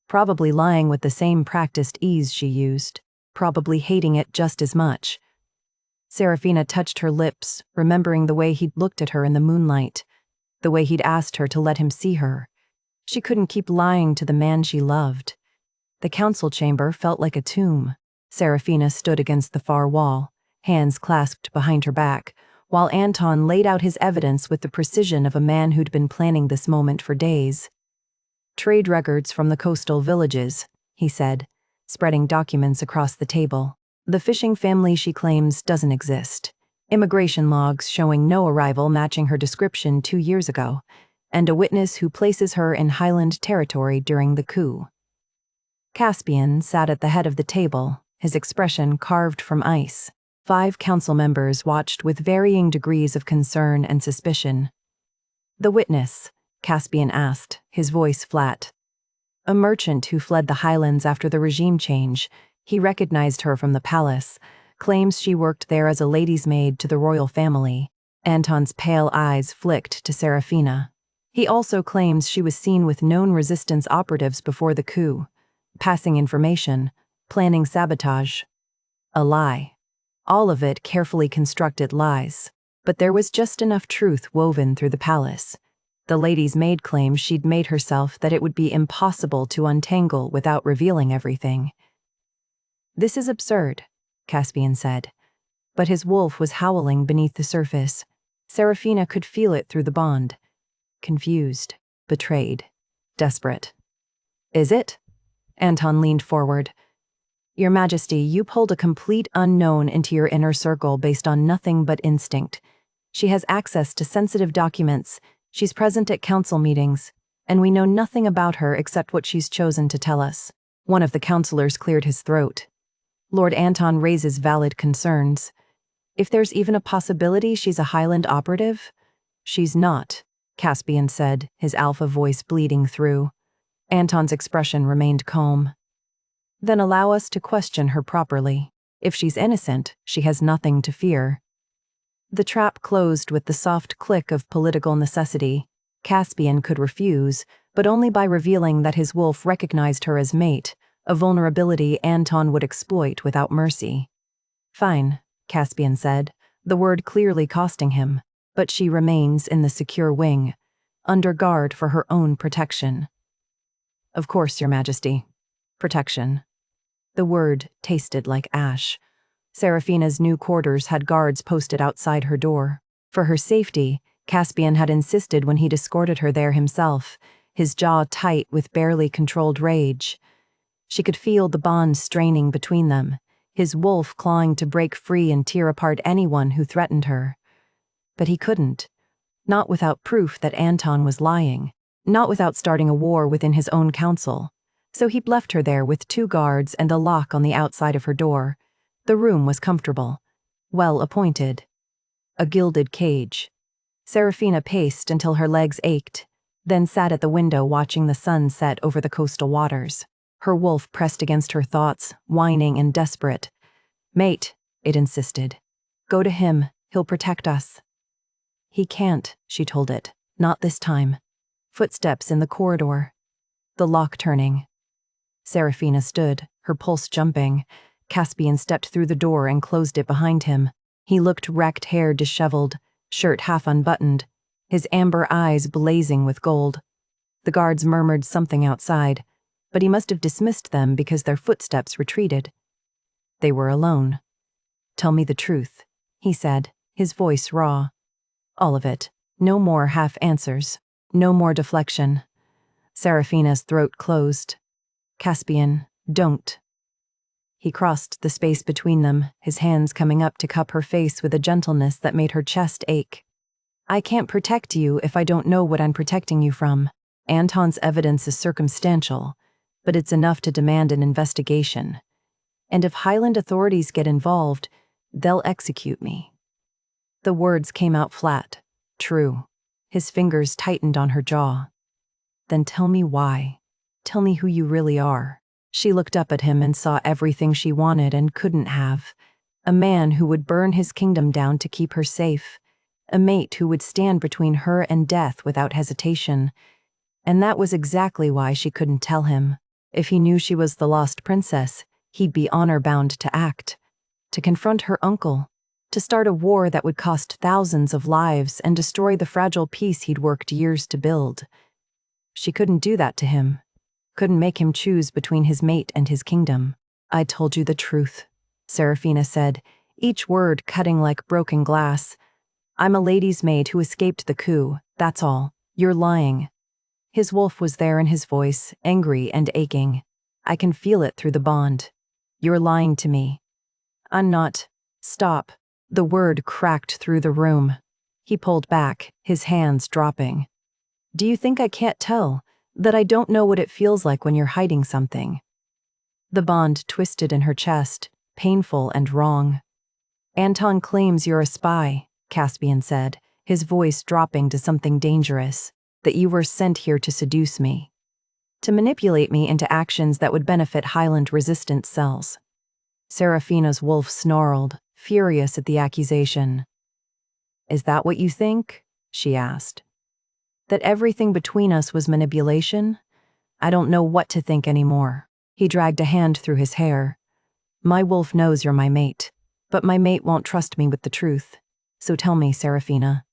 Probably lying with the same practiced ease she used, probably hating it just as much. Serafina touched her lips, remembering the way he'd looked at her in the moonlight, the way he'd asked her to let him see her. She couldn't keep lying to the man she loved. The council chamber felt like a tomb. Serafina stood against the far wall, hands clasped behind her back, while Anton laid out his evidence with the precision of a man who'd been planning this moment for days. Trade records from the coastal villages, he said, spreading documents across the table. The fishing family she claims doesn't exist. Immigration logs showing no arrival matching her description 2 years ago, and a witness who places her in Highland territory during the coup. Caspian sat at the head of the table, his expression carved from ice. 5 council members watched with varying degrees of concern and suspicion. The witness, Caspian asked, his voice flat. A merchant who fled the Highlands after the regime change. He recognized her from the palace, claims she worked there as a lady's maid to the royal family. Anton's pale eyes flicked to Serafina. He also claims she was seen with known resistance operatives before the coup, passing information, planning sabotage. A lie. All of it carefully constructed lies. But there was just enough truth woven through the palace. The lady's maid claimed she'd made herself that it would be impossible to untangle without revealing everything. This is absurd, Caspian said. But his wolf was howling beneath the surface. Serafina could feel it through the bond. Confused, betrayed, desperate. Is it? Anton leaned forward. Your Majesty, you pulled a complete unknown into your inner circle based on nothing but instinct. She has access to sensitive documents, she's present at council meetings, and we know nothing about her except what she's chosen to tell us. One of the counselors cleared his throat. Lord Anton raises valid concerns. If there's even a possibility she's a Highland operative? She's not, Caspian said, his alpha voice bleeding through. Anton's expression remained calm. Then allow us to question her properly. If she's innocent, she has nothing to fear. The trap closed with the soft click of political necessity. Caspian could refuse, but only by revealing that his wolf recognized her as mate, a vulnerability Anton would exploit without mercy. Fine, Caspian said, the word clearly costing him, but she remains in the secure wing, under guard for her own protection. Of course, Your Majesty. Protection. The word tasted like ash. Serafina's new quarters had guards posted outside her door. For her safety, Caspian had insisted when he'd escorted her there himself, his jaw tight with barely controlled rage. She could feel the bond straining between them, his wolf clawing to break free and tear apart anyone who threatened her. But he couldn't. Not without proof that Anton was lying. Not without starting a war within his own council. So he'd left her there with 2 guards and a lock on the outside of her door. The room was comfortable. Well appointed. A gilded cage. Serafina paced until her legs ached, then sat at the window watching the sun set over the coastal waters. Her wolf pressed against her thoughts, whining and desperate. Mate, it insisted. Go to him, he'll protect us. He can't, she told it. Not this time. Footsteps in the corridor. The lock turning. Serafina stood, her pulse jumping. Caspian stepped through the door and closed it behind him. He looked wrecked, hair disheveled, shirt half unbuttoned, his amber eyes blazing with gold. The guards murmured something outside, but he must have dismissed them because their footsteps retreated. They were alone. Tell me the truth, he said, his voice raw. All of it. No more half answers. No more deflection. Serafina's throat closed. Caspian, don't. He crossed the space between them, his hands coming up to cup her face with a gentleness that made her chest ache. I can't protect you if I don't know what I'm protecting you from. Anton's evidence is circumstantial, but it's enough to demand an investigation. And if Highland authorities get involved, they'll execute me. The words came out flat. True. His fingers tightened on her jaw. Then tell me why. Tell me who you really are. She looked up at him and saw everything she wanted and couldn't have. A man who would burn his kingdom down to keep her safe. A mate who would stand between her and death without hesitation. And that was exactly why she couldn't tell him. If he knew she was the lost princess, he'd be honor-bound to act. To confront her uncle. To start a war that would cost thousands of lives and destroy the fragile peace he'd worked years to build. She couldn't do that to him. Couldn't make him choose between his mate and his kingdom. I told you the truth, Serafina said, each word cutting like broken glass. I'm a lady's maid who escaped the coup, that's all. You're lying. His wolf was there in his voice, angry and aching. I can feel it through the bond. You're lying to me. I'm not. Stop. The word cracked through the room. He pulled back, his hands dropping. Do you think I can't tell? That I don't know what it feels like when you're hiding something? The bond twisted in her chest, painful and wrong. Anton claims you're a spy, Caspian said, his voice dropping to something dangerous, that you were sent here to seduce me. To manipulate me into actions that would benefit Highland resistance cells. Serafina's wolf snarled, furious at the accusation. Is that what you think? She asked. That everything between us was manipulation? I don't know what to think anymore. He dragged a hand through his hair. My wolf knows you're my mate, but my mate won't trust me with the truth. So tell me, Serafina,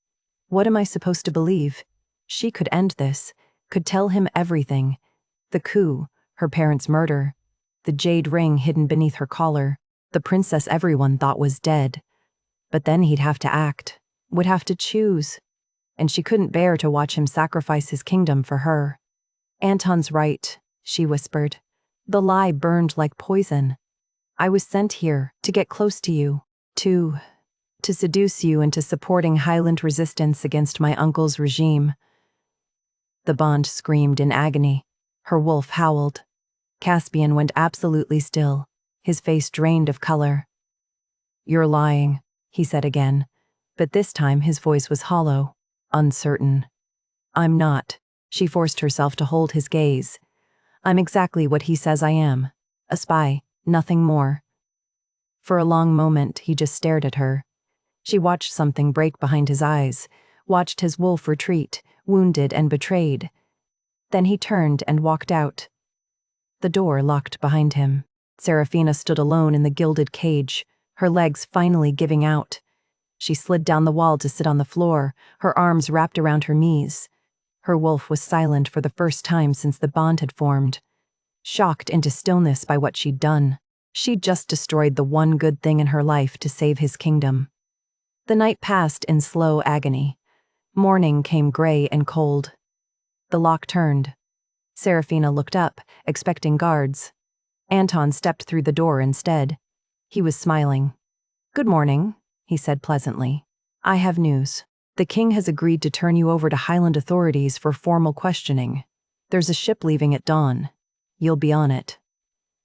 what am I supposed to believe? She could end this, could tell him everything. The coup, her parents' murder, the jade ring hidden beneath her collar, the princess everyone thought was dead. But then he'd have to act, would have to choose. And she couldn't bear to watch him sacrifice his kingdom for her. Anton's right, she whispered. The lie burned like poison. I was sent here to get close to you, to seduce you into supporting Highland resistance against my uncle's regime." The Bond screamed in agony. Her wolf howled. Caspian went absolutely still, his face drained of color. "You're lying," he said again, but this time his voice was hollow, uncertain. "I'm not." She forced herself to hold his gaze. "I'm exactly what he says I am. A spy, nothing more." For a long moment, he just stared at her. She watched something break behind his eyes, watched his wolf retreat, wounded and betrayed. Then he turned and walked out. The door locked behind him. Serafina stood alone in the gilded cage, her legs finally giving out. She slid down the wall to sit on the floor, her arms wrapped around her knees. Her wolf was silent for the first time since the bond had formed. Shocked into stillness by what she'd done. She'd just destroyed the one good thing in her life to save his kingdom. The night passed in slow agony. Morning came gray and cold. The lock turned. Serafina looked up, expecting guards. Anton stepped through the door instead. He was smiling. "Good morning," he said pleasantly. "I have news. The king has agreed to turn you over to Highland authorities for formal questioning. There's a ship leaving at dawn. You'll be on it."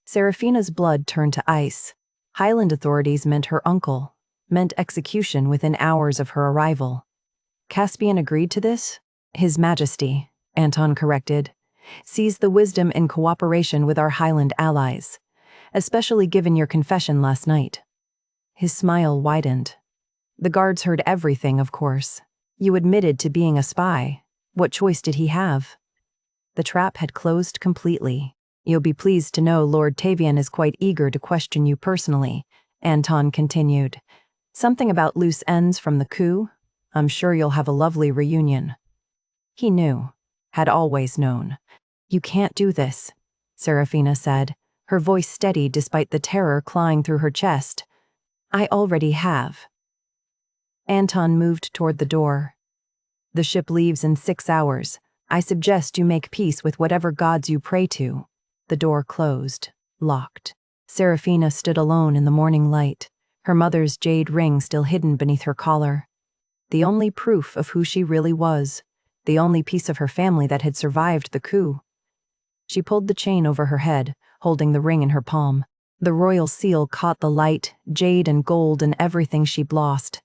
Serafina's blood turned to ice. Highland authorities meant her uncle, meant execution within hours of her arrival. Caspian agreed to this? "His Majesty," Anton corrected, "sees the wisdom in cooperation with our Highland allies, especially given your confession last night." His smile widened. "The guards heard everything, of course. You admitted to being a spy. What choice did he have?" The trap had closed completely. "You'll be pleased to know Lord Tavian is quite eager to question you personally," Anton continued. "Something about loose ends from the coup? I'm sure you'll have a lovely reunion." He knew, had always known. "You can't do this," Serafina said, her voice steady despite the terror clawing through her chest. "I already have." Anton moved toward the door. "The ship leaves in 6 hours. I suggest you make peace with whatever gods you pray to." The door closed, locked. Serafina stood alone in the morning light, her mother's jade ring still hidden beneath her collar. The only proof of who she really was, the only piece of her family that had survived the coup. She pulled the chain over her head, holding the ring in her palm. The royal seal caught the light, jade and gold and everything she'd lost.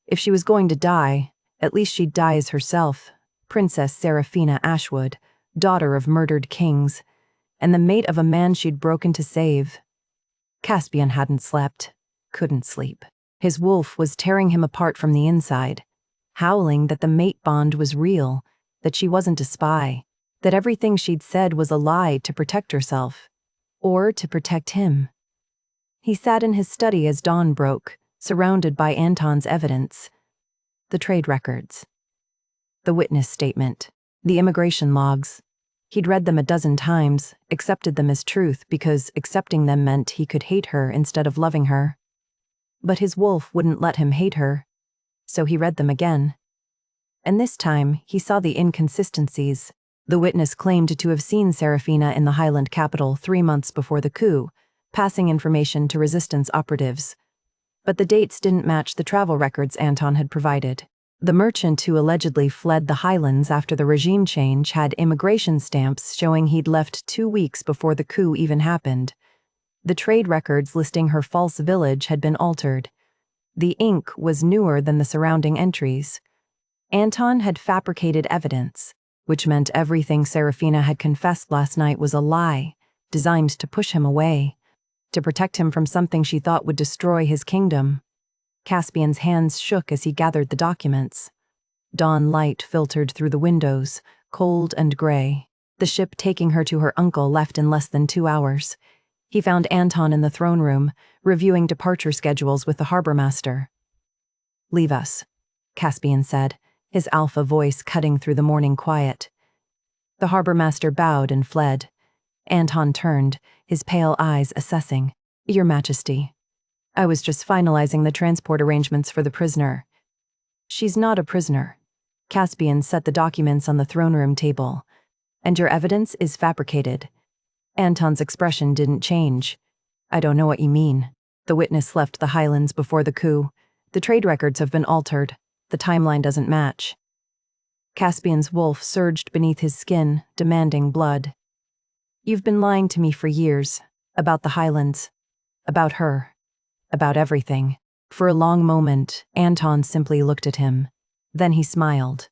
If she was going to die, at least she'd die as herself, Princess Serafina Ashwood, daughter of murdered kings, and the mate of a man she'd broken to save. Caspian hadn't slept, couldn't sleep. His wolf was tearing him apart from the inside, howling that the mate bond was real, that she wasn't a spy, that everything she'd said was a lie to protect herself, or to protect him. He sat in his study as dawn broke, surrounded by Anton's evidence. The trade records, the witness statement, the immigration logs. He'd read them a dozen times, accepted them as truth because accepting them meant he could hate her instead of loving her. But his wolf wouldn't let him hate her, so he read them again. And this time, he saw the inconsistencies. The witness claimed to have seen Serafina in the Highland capital 3 months before the coup, passing information to resistance operatives. But the dates didn't match the travel records Anton had provided. The merchant who allegedly fled the Highlands after the regime change had immigration stamps showing he'd left 2 weeks before the coup even happened. The trade records listing her false village had been altered. The ink was newer than the surrounding entries. Anton had fabricated evidence, which meant everything Serafina had confessed last night was a lie, designed to push him away, to protect him from something she thought would destroy his kingdom. Caspian's hands shook as he gathered the documents. Dawn light filtered through the windows, cold and gray. The ship taking her to her uncle left in less than 2 hours. He found Anton in the throne room, reviewing departure schedules with the harbor master. "Leave us," Caspian said, his alpha voice cutting through the morning quiet. The harbor master bowed and fled. Anton turned, his pale eyes assessing. "Your Majesty, I was just finalizing the transport arrangements for the prisoner." "She's not a prisoner." Caspian set the documents on the throne room table. "And your evidence is fabricated." Anton's expression didn't change. I don't know what you mean. The witness left the Highlands before the coup. The trade records have been altered. The timeline doesn't match. Caspian's wolf surged beneath his skin, demanding blood. You've been lying to me for years. About the Highlands. About her. About everything. For a long moment, Anton simply looked at him. Then he smiled.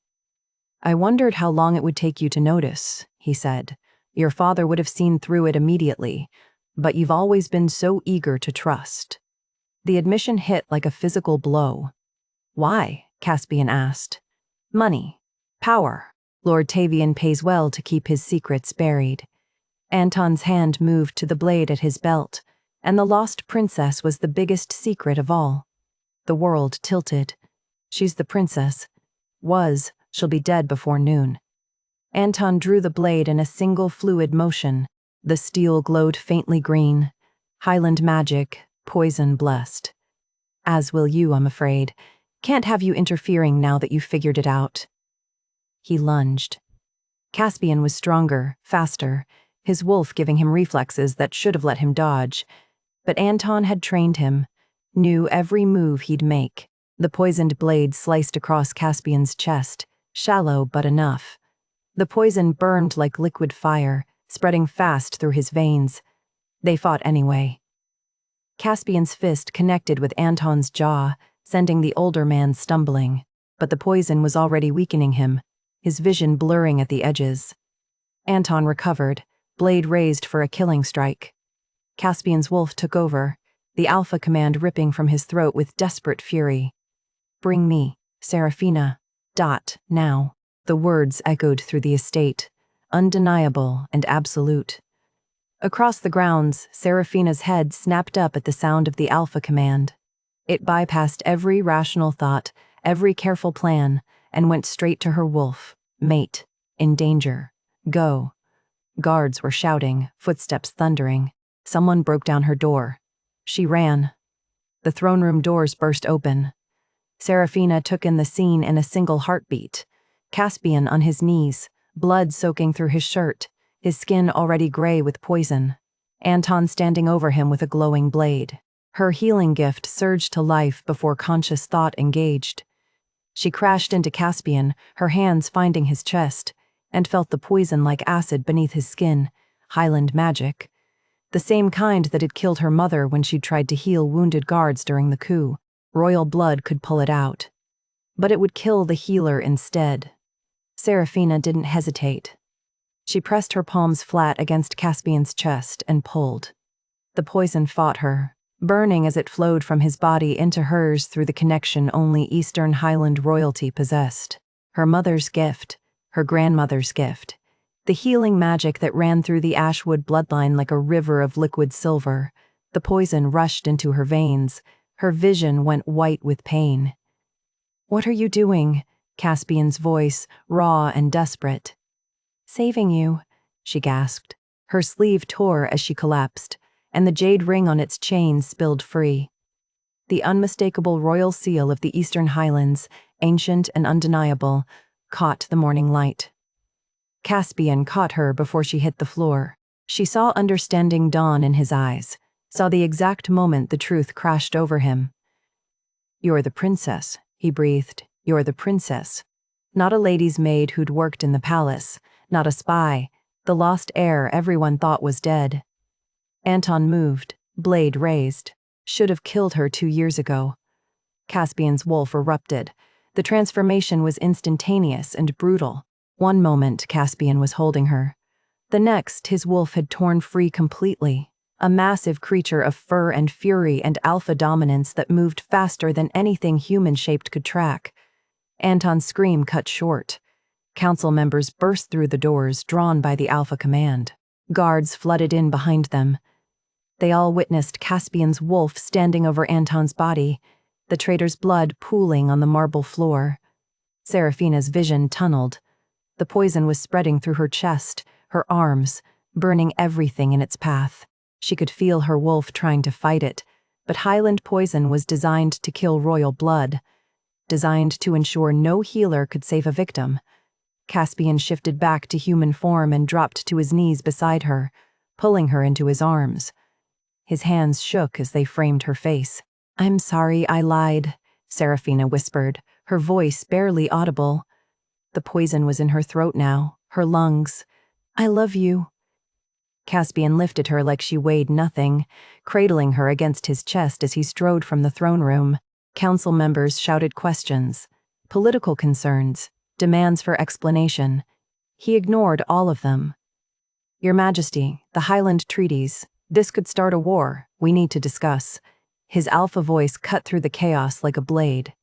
I wondered how long it would take you to notice, he said. Your father would have seen through it immediately, but you've always been so eager to trust. The admission hit like a physical blow. Why? Caspian asked. Money. Power. Lord Tavian pays well to keep his secrets buried. Anton's hand moved to the blade at his belt, and the lost princess was the biggest secret of all. The world tilted. She's the princess. She'll be dead before noon. Anton drew the blade in a single fluid motion. The steel glowed faintly green. Highland magic, poison blessed. As will you, I'm afraid. Can't have you interfering now that you've figured it out. He lunged. Caspian was stronger, faster, his wolf giving him reflexes that should have let him dodge. But Anton had trained him, knew every move he'd make. The poisoned blade sliced across Caspian's chest, shallow but enough. The poison burned like liquid fire, spreading fast through his veins. They fought anyway. Caspian's fist connected with Anton's jaw, sending the older man stumbling. But the poison was already weakening him, his vision blurring at the edges. Anton recovered, blade raised for a killing strike. Caspian's wolf took over, the alpha command ripping from his throat with desperate fury. Bring me, Serafina. Now. The words echoed through the estate, undeniable and absolute. Across the grounds, Serafina's head snapped up at the sound of the alpha command. It bypassed every rational thought, every careful plan, and went straight to her wolf, Mate, in danger. Go. Guards were shouting, footsteps thundering. Someone broke down her door. She ran. The throne room doors burst open. Serafina took in the scene in a single heartbeat. Caspian on his knees, blood soaking through his shirt, his skin already gray with poison. Anton standing over him with a glowing blade. Her healing gift surged to life before conscious thought engaged. She crashed into Caspian, her hands finding his chest, and felt the poison like acid beneath his skin, Highland magic. The same kind that had killed her mother when she'd tried to heal wounded guards during the coup. Royal blood could pull it out. But it would kill the healer instead. Serafina didn't hesitate. She pressed her palms flat against Caspian's chest and pulled. The poison fought her, burning as it flowed from his body into hers through the connection only Eastern Highland royalty possessed. Her mother's gift, her grandmother's gift. The healing magic that ran through the Ashwood bloodline like a river of liquid silver. The poison rushed into her veins. Her vision went white with pain. What are you doing? Caspian's voice, raw and desperate. Saving you, she gasped. Her sleeve tore as she collapsed, and the jade ring on its chain spilled free. The unmistakable royal seal of the Eastern Highlands, ancient and undeniable, caught the morning light. Caspian caught her before she hit the floor. She saw understanding dawn in his eyes, saw the exact moment the truth crashed over him. You're the princess, he breathed. You're the princess. Not a lady's maid who'd worked in the palace, not a spy, the lost heir everyone thought was dead. Anton moved, blade raised. Should have killed her 2 years ago. Caspian's wolf erupted. The transformation was instantaneous and brutal. One moment, Caspian was holding her. The next, his wolf had torn free completely. A massive creature of fur and fury and alpha dominance that moved faster than anything human-shaped could track. Anton's scream cut short. Council members burst through the doors, drawn by the alpha command. Guards flooded in behind them. They all witnessed Caspian's wolf standing over Anton's body, the traitor's blood pooling on the marble floor. Serafina's vision tunneled. The poison was spreading through her chest, her arms, burning everything in its path. She could feel her wolf trying to fight it, but Highland poison was designed to kill royal blood, designed to ensure no healer could save a victim. Caspian shifted back to human form and dropped to his knees beside her, pulling her into his arms. His hands shook as they framed her face. "I'm sorry I lied," Serafina whispered, her voice barely audible. The poison was in her throat now, her lungs. "I love you." Caspian lifted her like she weighed nothing, cradling her against his chest as he strode from the throne room. Council members shouted questions, political concerns, demands for explanation. He ignored all of them. "Your Majesty, the Highland treaties. This could start a war. We need to discuss." His alpha voice cut through the chaos like a blade.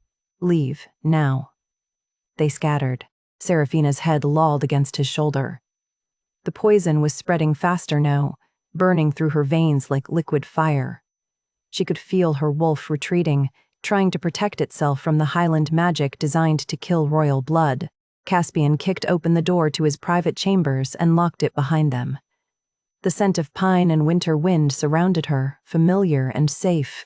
"Leave, now." They scattered. Serafina's head lolled against his shoulder. The poison was spreading faster now, burning through her veins like liquid fire. She could feel her wolf retreating, trying to protect itself from the Highland magic designed to kill royal blood. Caspian kicked open the door to his private chambers and locked it behind them. The scent of pine and winter wind surrounded her, familiar and safe.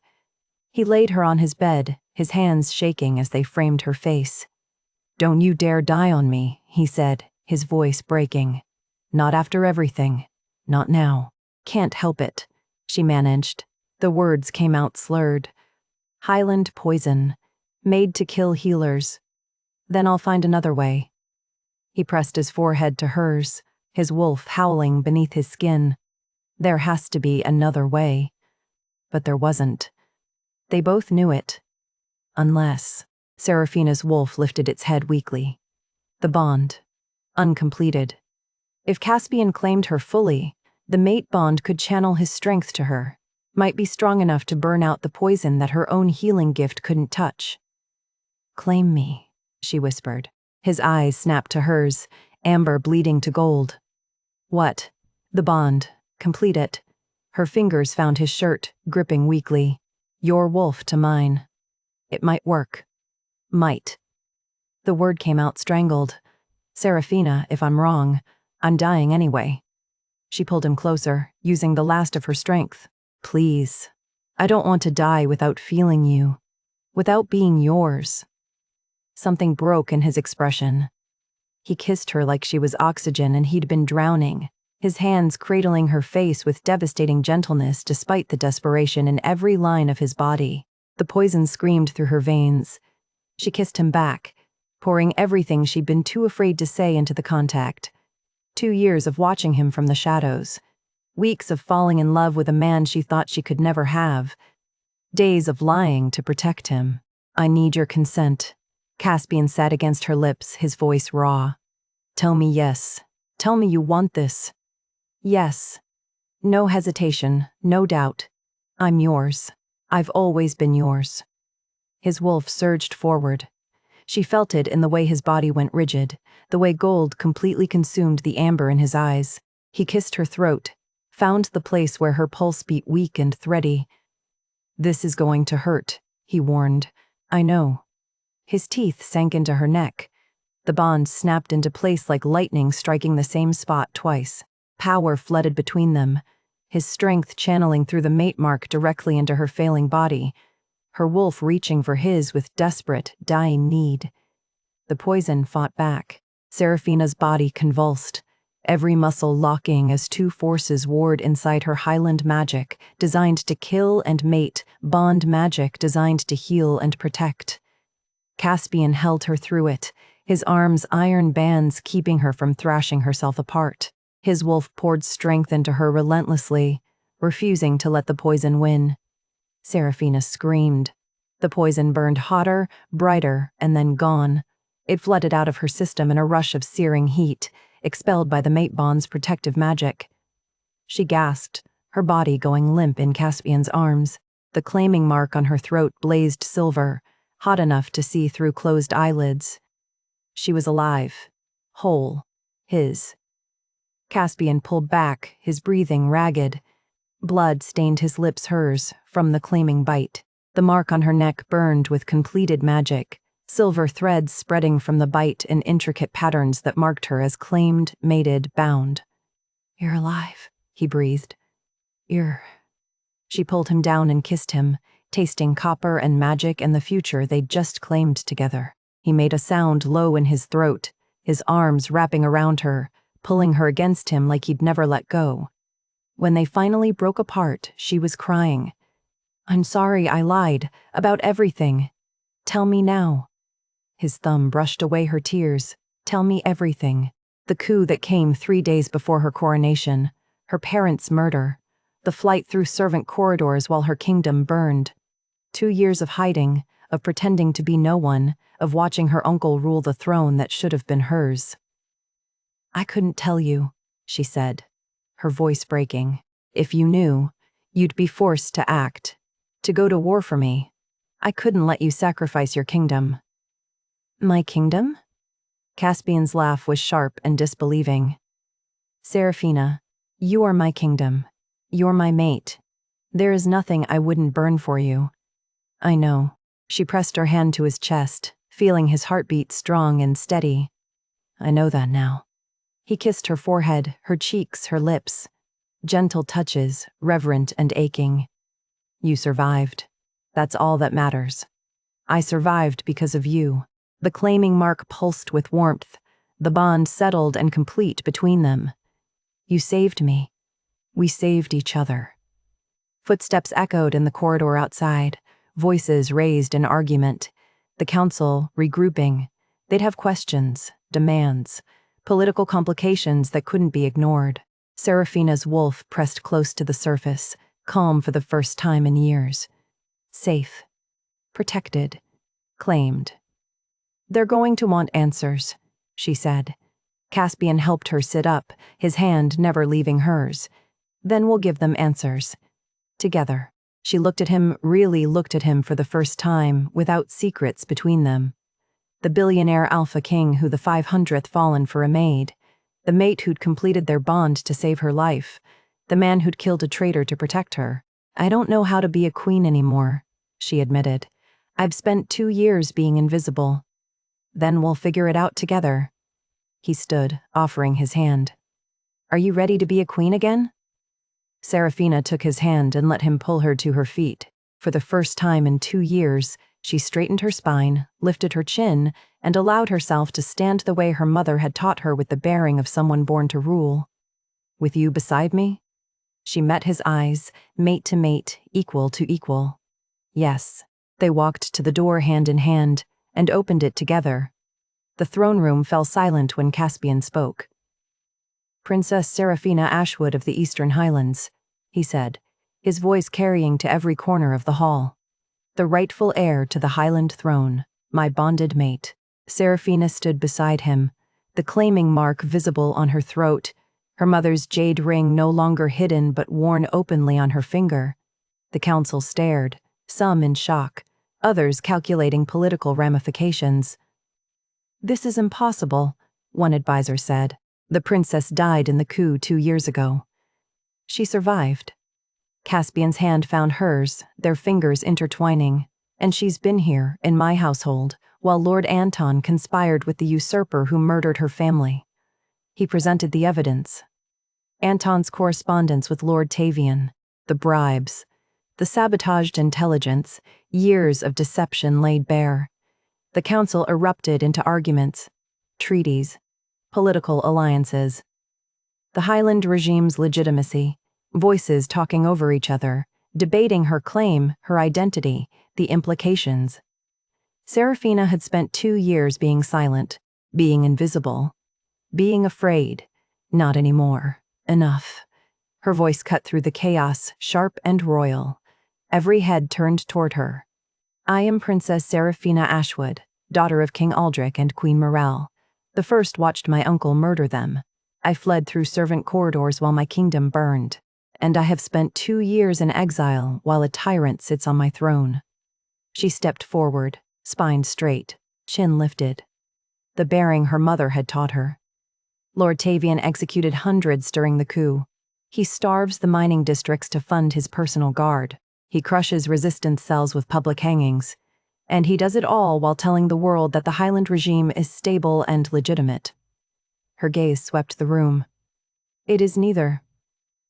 He laid her on his bed, his hands shaking as they framed her face. "Don't you dare die on me," he said, his voice breaking. "Not after everything. Not now." "Can't help it," she managed. The words came out slurred. "Highland poison. Made to kill healers. Then I'll find another way." He pressed his forehead to hers, his wolf howling beneath his skin. There has to be another way. But there wasn't. They both knew it. Unless... Serafina's wolf lifted its head weakly. The bond. Uncompleted. If Caspian claimed her fully, the mate bond could channel his strength to her, might be strong enough to burn out the poison that her own healing gift couldn't touch. "Claim me," she whispered. His eyes snapped to hers, amber bleeding to gold. "What?" "The bond. Complete it." Her fingers found his shirt, gripping weakly. "Your wolf to mine. It might work." Might. The word came out strangled. "Serafina, if I'm wrong, I'm dying anyway." She pulled him closer, using the last of her strength. "Please. I don't want to die without feeling you. Without being yours." Something broke in his expression. He kissed her like she was oxygen and he'd been drowning, his hands cradling her face with devastating gentleness despite the desperation in every line of his body. The poison screamed through her veins. She kissed him back, pouring everything she'd been too afraid to say into the contact. 2 years of watching him from the shadows. Weeks of falling in love with a man she thought she could never have. Days of lying to protect him. "I need your consent." Caspian sat against her lips, his voice raw. "Tell me yes. Tell me you want this." "Yes. No hesitation, no doubt. I'm yours. I've always been yours." His wolf surged forward. She felt it in the way his body went rigid, the way gold completely consumed the amber in his eyes. He kissed her throat, found the place where her pulse beat weak and thready. "This is going to hurt," he warned. "I know." His teeth sank into her neck. The bond snapped into place like lightning striking the same spot twice. Power flooded between them, his strength channeling through the mate mark directly into her failing body, her wolf reaching for his with desperate, dying need. The poison fought back. Serafina's body convulsed, every muscle locking as two forces warred inside her Highland magic, designed to kill and mate, bond magic designed to heal and protect. Caspian held her through it, his arms iron bands keeping her from thrashing herself apart. His wolf poured strength into her relentlessly, refusing to let the poison win. Serafina screamed. The poison burned hotter, brighter, and then gone. It flooded out of her system in a rush of searing heat, expelled by the mate bond's protective magic. She gasped, her body going limp in Caspian's arms. The claiming mark on her throat blazed silver, hot enough to see through closed eyelids. She was alive, whole, his. Caspian pulled back, his breathing ragged. Blood stained his lips hers, from the claiming bite. The mark on her neck burned with completed magic, silver threads spreading from the bite in intricate patterns that marked her as claimed, mated, bound. "You're alive," he breathed. "You're..." She pulled him down and kissed him, tasting copper and magic and the future they'd just claimed together. He made a sound low in his throat, his arms wrapping around her, pulling her against him like he'd never let go. When they finally broke apart, she was crying. "I'm sorry I lied, about everything. Tell me now." His thumb brushed away her tears. "Tell me everything. The coup that came 3 days before her coronation, her parents' murder, the flight through servant corridors while her kingdom burned. 2 years of hiding, of pretending to be no one, of watching her uncle rule the throne that should have been hers." "I couldn't tell you," she said, her voice breaking. "If you knew, you'd be forced to act, to go to war for me. I couldn't let you sacrifice your kingdom." "My kingdom?" Caspian's laugh was sharp and disbelieving. "Serafina, you are my kingdom. You're my mate. There is nothing I wouldn't burn for you." "I know." She pressed her hand to his chest, feeling his heartbeat strong and steady. "I know that now." He kissed her forehead, her cheeks, her lips. Gentle touches, reverent and aching. "You survived. That's all that matters. I survived because of you." The claiming mark pulsed with warmth, the bond settled and complete between them. "You saved me. We saved each other." Footsteps echoed in the corridor outside, voices raised in argument. The council, regrouping. They'd have questions, demands, political complications that couldn't be ignored. Serafina's wolf pressed close to the surface, calm for the first time in years. Safe. Protected. Claimed. "They're going to want answers," she said. Caspian helped her sit up, his hand never leaving hers. "Then we'll give them answers. Together." She looked at him, really looked at him for the first time, without secrets between them. The billionaire alpha king who the 500th fallen for a maid. The mate who'd completed their bond to save her life. The man who'd killed a traitor to protect her. "I don't know how to be a queen anymore," she admitted. "I've spent 2 years being invisible." "Then we'll figure it out together." He stood, offering his hand. "Are you ready to be a queen again?" Serafina took his hand and let him pull her to her feet. For the first time in 2 years, she straightened her spine, lifted her chin, and allowed herself to stand the way her mother had taught her with the bearing of someone born to rule. "With you beside me?" She met his eyes, mate to mate, equal to equal. "Yes." They walked to the door hand in hand, and opened it together. The throne room fell silent when Caspian spoke. "Princess Serafina Ashwood of the Eastern Highlands," he said, his voice carrying to every corner of the hall. "The rightful heir to the Highland throne, my bonded mate." Serafina stood beside him, the claiming mark visible on her throat, her mother's jade ring no longer hidden but worn openly on her finger. The council stared, some in shock, others calculating political ramifications. "This is impossible," one advisor said. "The princess died in the coup 2 years ago." "She survived." Caspian's hand found hers, their fingers intertwining. "And she's been here, in my household, while Lord Anton conspired with the usurper who murdered her family." He presented the evidence. Anton's correspondence with Lord Tavian, the bribes, the sabotaged intelligence, years of deception laid bare. The council erupted into arguments, treaties, political alliances. The Highland regime's legitimacy, voices talking over each other, debating her claim, her identity, the implications. Serafina had spent 2 years being silent, being invisible, being afraid. Not anymore. Enough. Her voice cut through the chaos, sharp and royal. Every head turned toward her. "I am Princess Serafina Ashwood, daughter of King Aldrich and Queen Morelle. The first watched my uncle murder them. I fled through servant corridors while my kingdom burned. And I have spent 2 years in exile while a tyrant sits on my throne." She stepped forward, spine straight, chin lifted. The bearing her mother had taught her. Lord Tavian executed hundreds during the coup. He starves the mining districts to fund his personal guard. He crushes resistance cells with public hangings. And he does it all while telling the world that the Highland regime is stable and legitimate. Her gaze swept the room. "It is neither."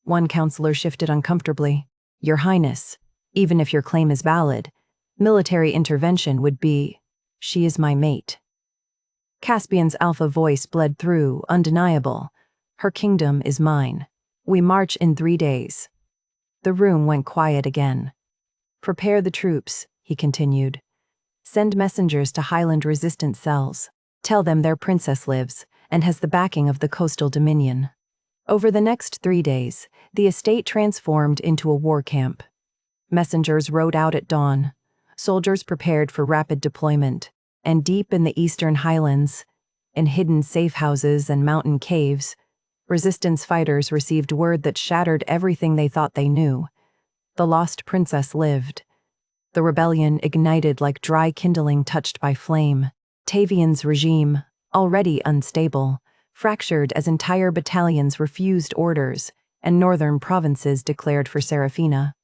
One counselor shifted uncomfortably. "Your Highness, even if your claim is valid, military intervention would be, she is my mate." Caspian's alpha voice bled through, undeniable. "Her kingdom is mine. We march in 3 days. The room went quiet again. Prepare the troops, he continued. Send messengers to Highland resistance cells. Tell them their princess lives and has the backing of the coastal dominion. Over the next 3 days, the estate transformed into a war camp. Messengers rode out at dawn. Soldiers prepared for rapid deployment. And deep in the eastern highlands, in hidden safe houses and mountain caves, resistance fighters received word that shattered everything they thought they knew. The lost princess lived. The rebellion ignited like dry kindling touched by flame. Tavian's regime, already unstable, fractured as entire battalions refused orders and northern provinces declared for Serafina.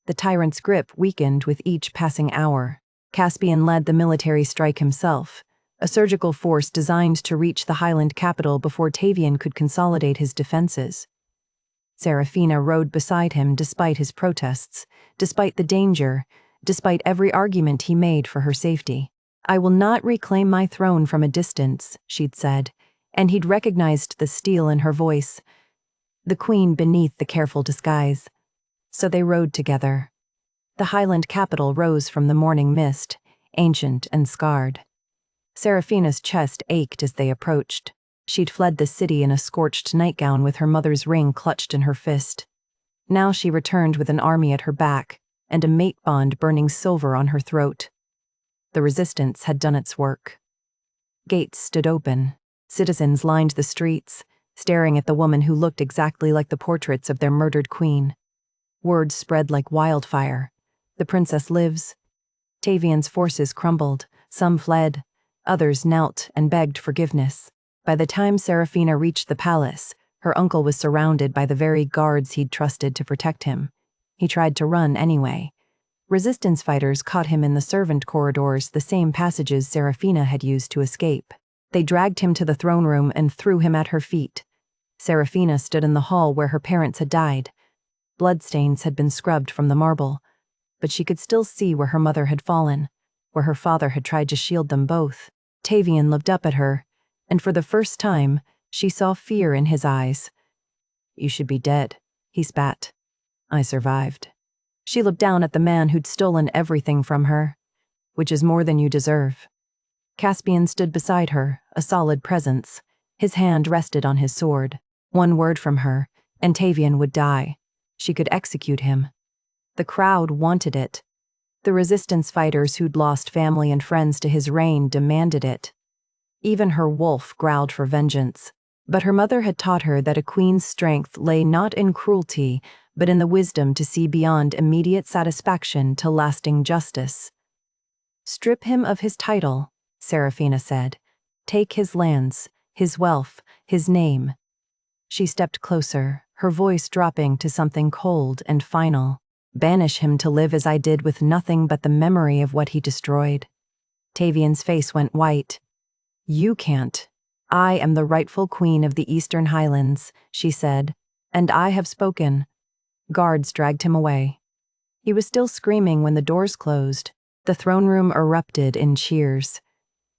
The tyrant's grip weakened with each passing hour. Caspian led the military strike himself, a surgical force designed to reach the Highland capital before Tavian could consolidate his defenses. Serafina rode beside him despite his protests, despite the danger, despite every argument he made for her safety. I will not reclaim my throne from a distance, she'd said, and he'd recognized the steel in her voice, the queen beneath the careful disguise. So they rode together. The Highland capital rose from the morning mist, ancient and scarred. Serafina's chest ached as they approached. She'd fled the city in a scorched nightgown with her mother's ring clutched in her fist. Now she returned with an army at her back and a mate bond burning silver on her throat. The resistance had done its work. Gates stood open. Citizens lined the streets, staring at the woman who looked exactly like the portraits of their murdered queen. Word spread like wildfire. The princess lives. Tavian's forces crumbled. Some fled. Others knelt and begged forgiveness. By the time Serafina reached the palace, her uncle was surrounded by the very guards he'd trusted to protect him. He tried to run anyway. Resistance fighters caught him in the servant corridors, the same passages Serafina had used to escape. They dragged him to the throne room and threw him at her feet. Serafina stood in the hall where her parents had died. Bloodstains had been scrubbed from the marble, but she could still see where her mother had fallen, where her father had tried to shield them both. Tavian looked up at her, and for the first time, she saw fear in his eyes. You should be dead, he spat. I survived. She looked down at the man who'd stolen everything from her, which is more than you deserve. Caspian stood beside her, a solid presence. His hand rested on his sword. One word from her, and Tavian would die. She could execute him. The crowd wanted it. The resistance fighters who'd lost family and friends to his reign demanded it. Even her wolf growled for vengeance. But her mother had taught her that a queen's strength lay not in cruelty, but in the wisdom to see beyond immediate satisfaction to lasting justice. Strip him of his title, Serafina said. Take his lands, his wealth, his name. She stepped closer, her voice dropping to something cold and final. Banish him to live as I did with nothing but the memory of what he destroyed. Tavian's face went white. You can't. I am the rightful queen of the Eastern Highlands, she said, and I have spoken. Guards dragged him away. He was still screaming when the doors closed. The throne room erupted in cheers.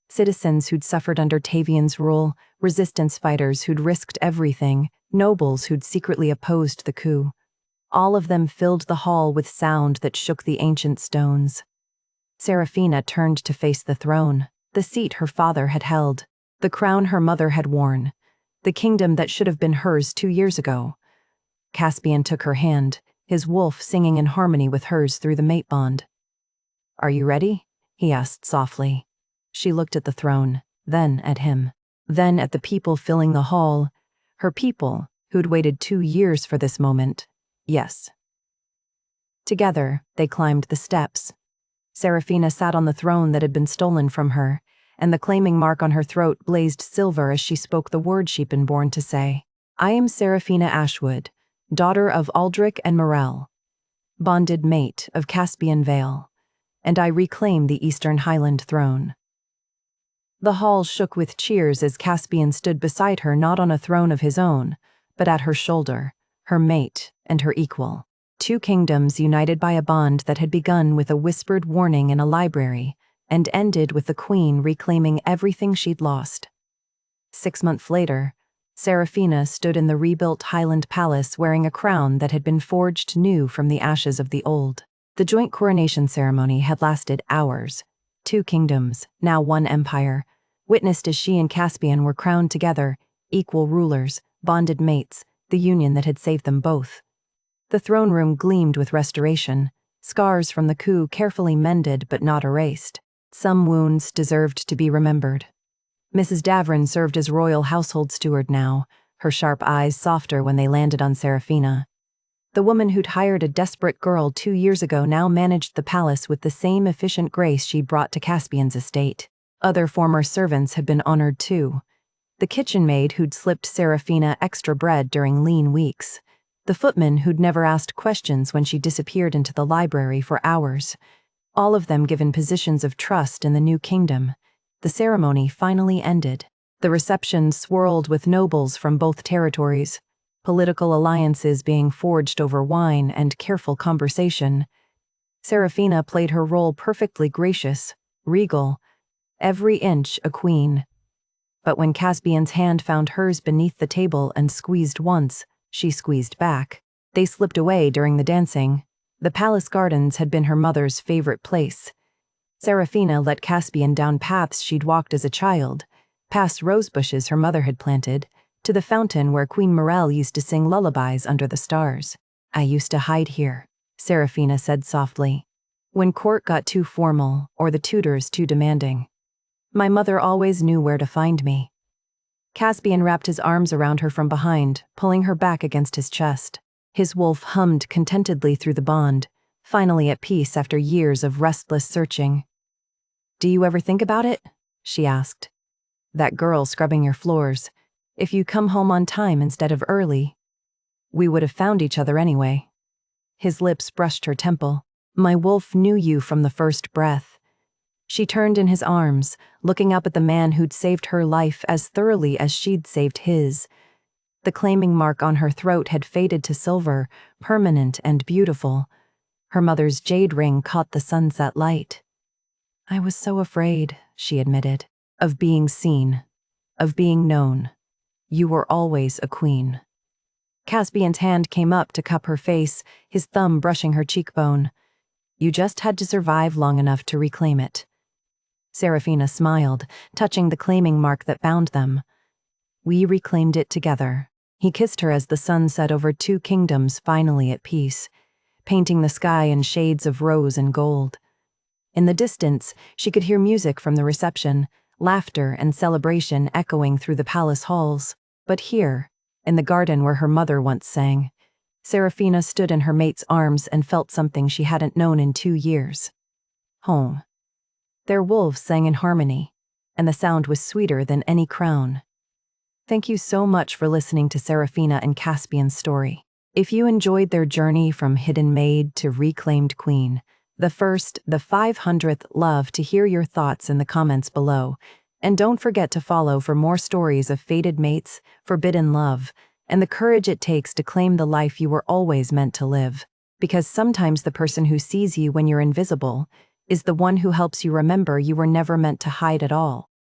Citizens who'd suffered under Tavian's rule, resistance fighters who'd risked everything, nobles who'd secretly opposed the coup. All of them filled the hall with sound that shook the ancient stones. Serafina turned to face the throne, the seat her father had held, the crown her mother had worn, the kingdom that should have been hers 2 years ago. Caspian took her hand, his wolf singing in harmony with hers through the mate bond. Are you ready? He asked softly. She looked at the throne, then at him, then at the people filling the hall, her people who'd waited 2 years for this moment. Yes. Together, they climbed the steps. Serafina sat on the throne that had been stolen from her, and the claiming mark on her throat blazed silver as she spoke the words she'd been born to say. I am Serafina Ashwood, daughter of Aldrich and Morel, bonded mate of Caspian Vale, and I reclaim the Eastern Highland throne. The hall shook with cheers as Caspian stood beside her, not on a throne of his own, but at her shoulder, her mate and her equal. 2 kingdoms united by a bond that had begun with a whispered warning in a library and ended with the queen reclaiming everything she'd lost. 6 months later, Seraphina stood in the rebuilt Highland Palace wearing a crown that had been forged new from the ashes of the old. The joint coronation ceremony had lasted hours. 2 kingdoms, now 1 empire, witnessed as she and Caspian were crowned together, equal rulers, bonded mates, the union that had saved them both. The throne room gleamed with restoration, scars from the coup carefully mended but not erased. Some wounds deserved to be remembered. Mrs. Davern served as royal household steward now, her sharp eyes softer when they landed on Seraphina. The woman who'd hired a desperate girl 2 years ago now managed the palace with the same efficient grace she'd brought to Caspian's estate. Other former servants had been honored too. The kitchen maid who'd slipped Seraphina extra bread during lean weeks. The footman who'd never asked questions when she disappeared into the library for hours. All of them given positions of trust in the new kingdom. The ceremony finally ended. The reception swirled with nobles from both territories, political alliances being forged over wine and careful conversation. Seraphina played her role perfectly gracious, regal, every inch a queen. But when Caspian's hand found hers beneath the table and squeezed once, she squeezed back. They slipped away during the dancing. The palace gardens had been her mother's favorite place. Seraphina let Caspian down paths she'd walked as a child, past rose bushes her mother had planted, to the fountain where Queen Morelle used to sing lullabies under the stars. "I used to hide here," Seraphina said softly, "when court got too formal or the tutors too demanding. My mother always knew where to find me." Caspian wrapped his arms around her from behind, pulling her back against his chest. His wolf hummed contentedly through the bond, finally at peace after years of restless searching. "Do you ever think about it?" she asked. "That girl scrubbing your floors. If you come home on time instead of early, we would have found each other anyway." His lips brushed her temple. "My wolf knew you from the first breath." She turned in his arms, looking up at the man who'd saved her life as thoroughly as she'd saved his. The claiming mark on her throat had faded to silver, permanent and beautiful. Her mother's jade ring caught the sunset light. "I was so afraid," she admitted, "of being seen, of being known. You were always a queen." Caspian's hand came up to cup her face, his thumb brushing her cheekbone. "You just had to survive long enough to reclaim it." Seraphina smiled, touching the claiming mark that bound them. "We reclaimed it together." He kissed her as the sun set over 2 kingdoms finally at peace, painting the sky in shades of rose and gold. In the distance, she could hear music from the reception, laughter and celebration echoing through the palace halls. But here, in the garden where her mother once sang, Seraphina stood in her mate's arms and felt something she hadn't known in 2 years. Home. Their wolves sang in harmony, and the sound was sweeter than any crown. Thank you so much for listening to Seraphina and Caspian's story. If you enjoyed their journey from hidden maid to reclaimed queen, the 500th, love to hear your thoughts in the comments below. And don't forget to follow for more stories of fated mates, forbidden love, and the courage it takes to claim the life you were always meant to live. Because sometimes the person who sees you when you're invisible is the one who helps you remember you were never meant to hide at all.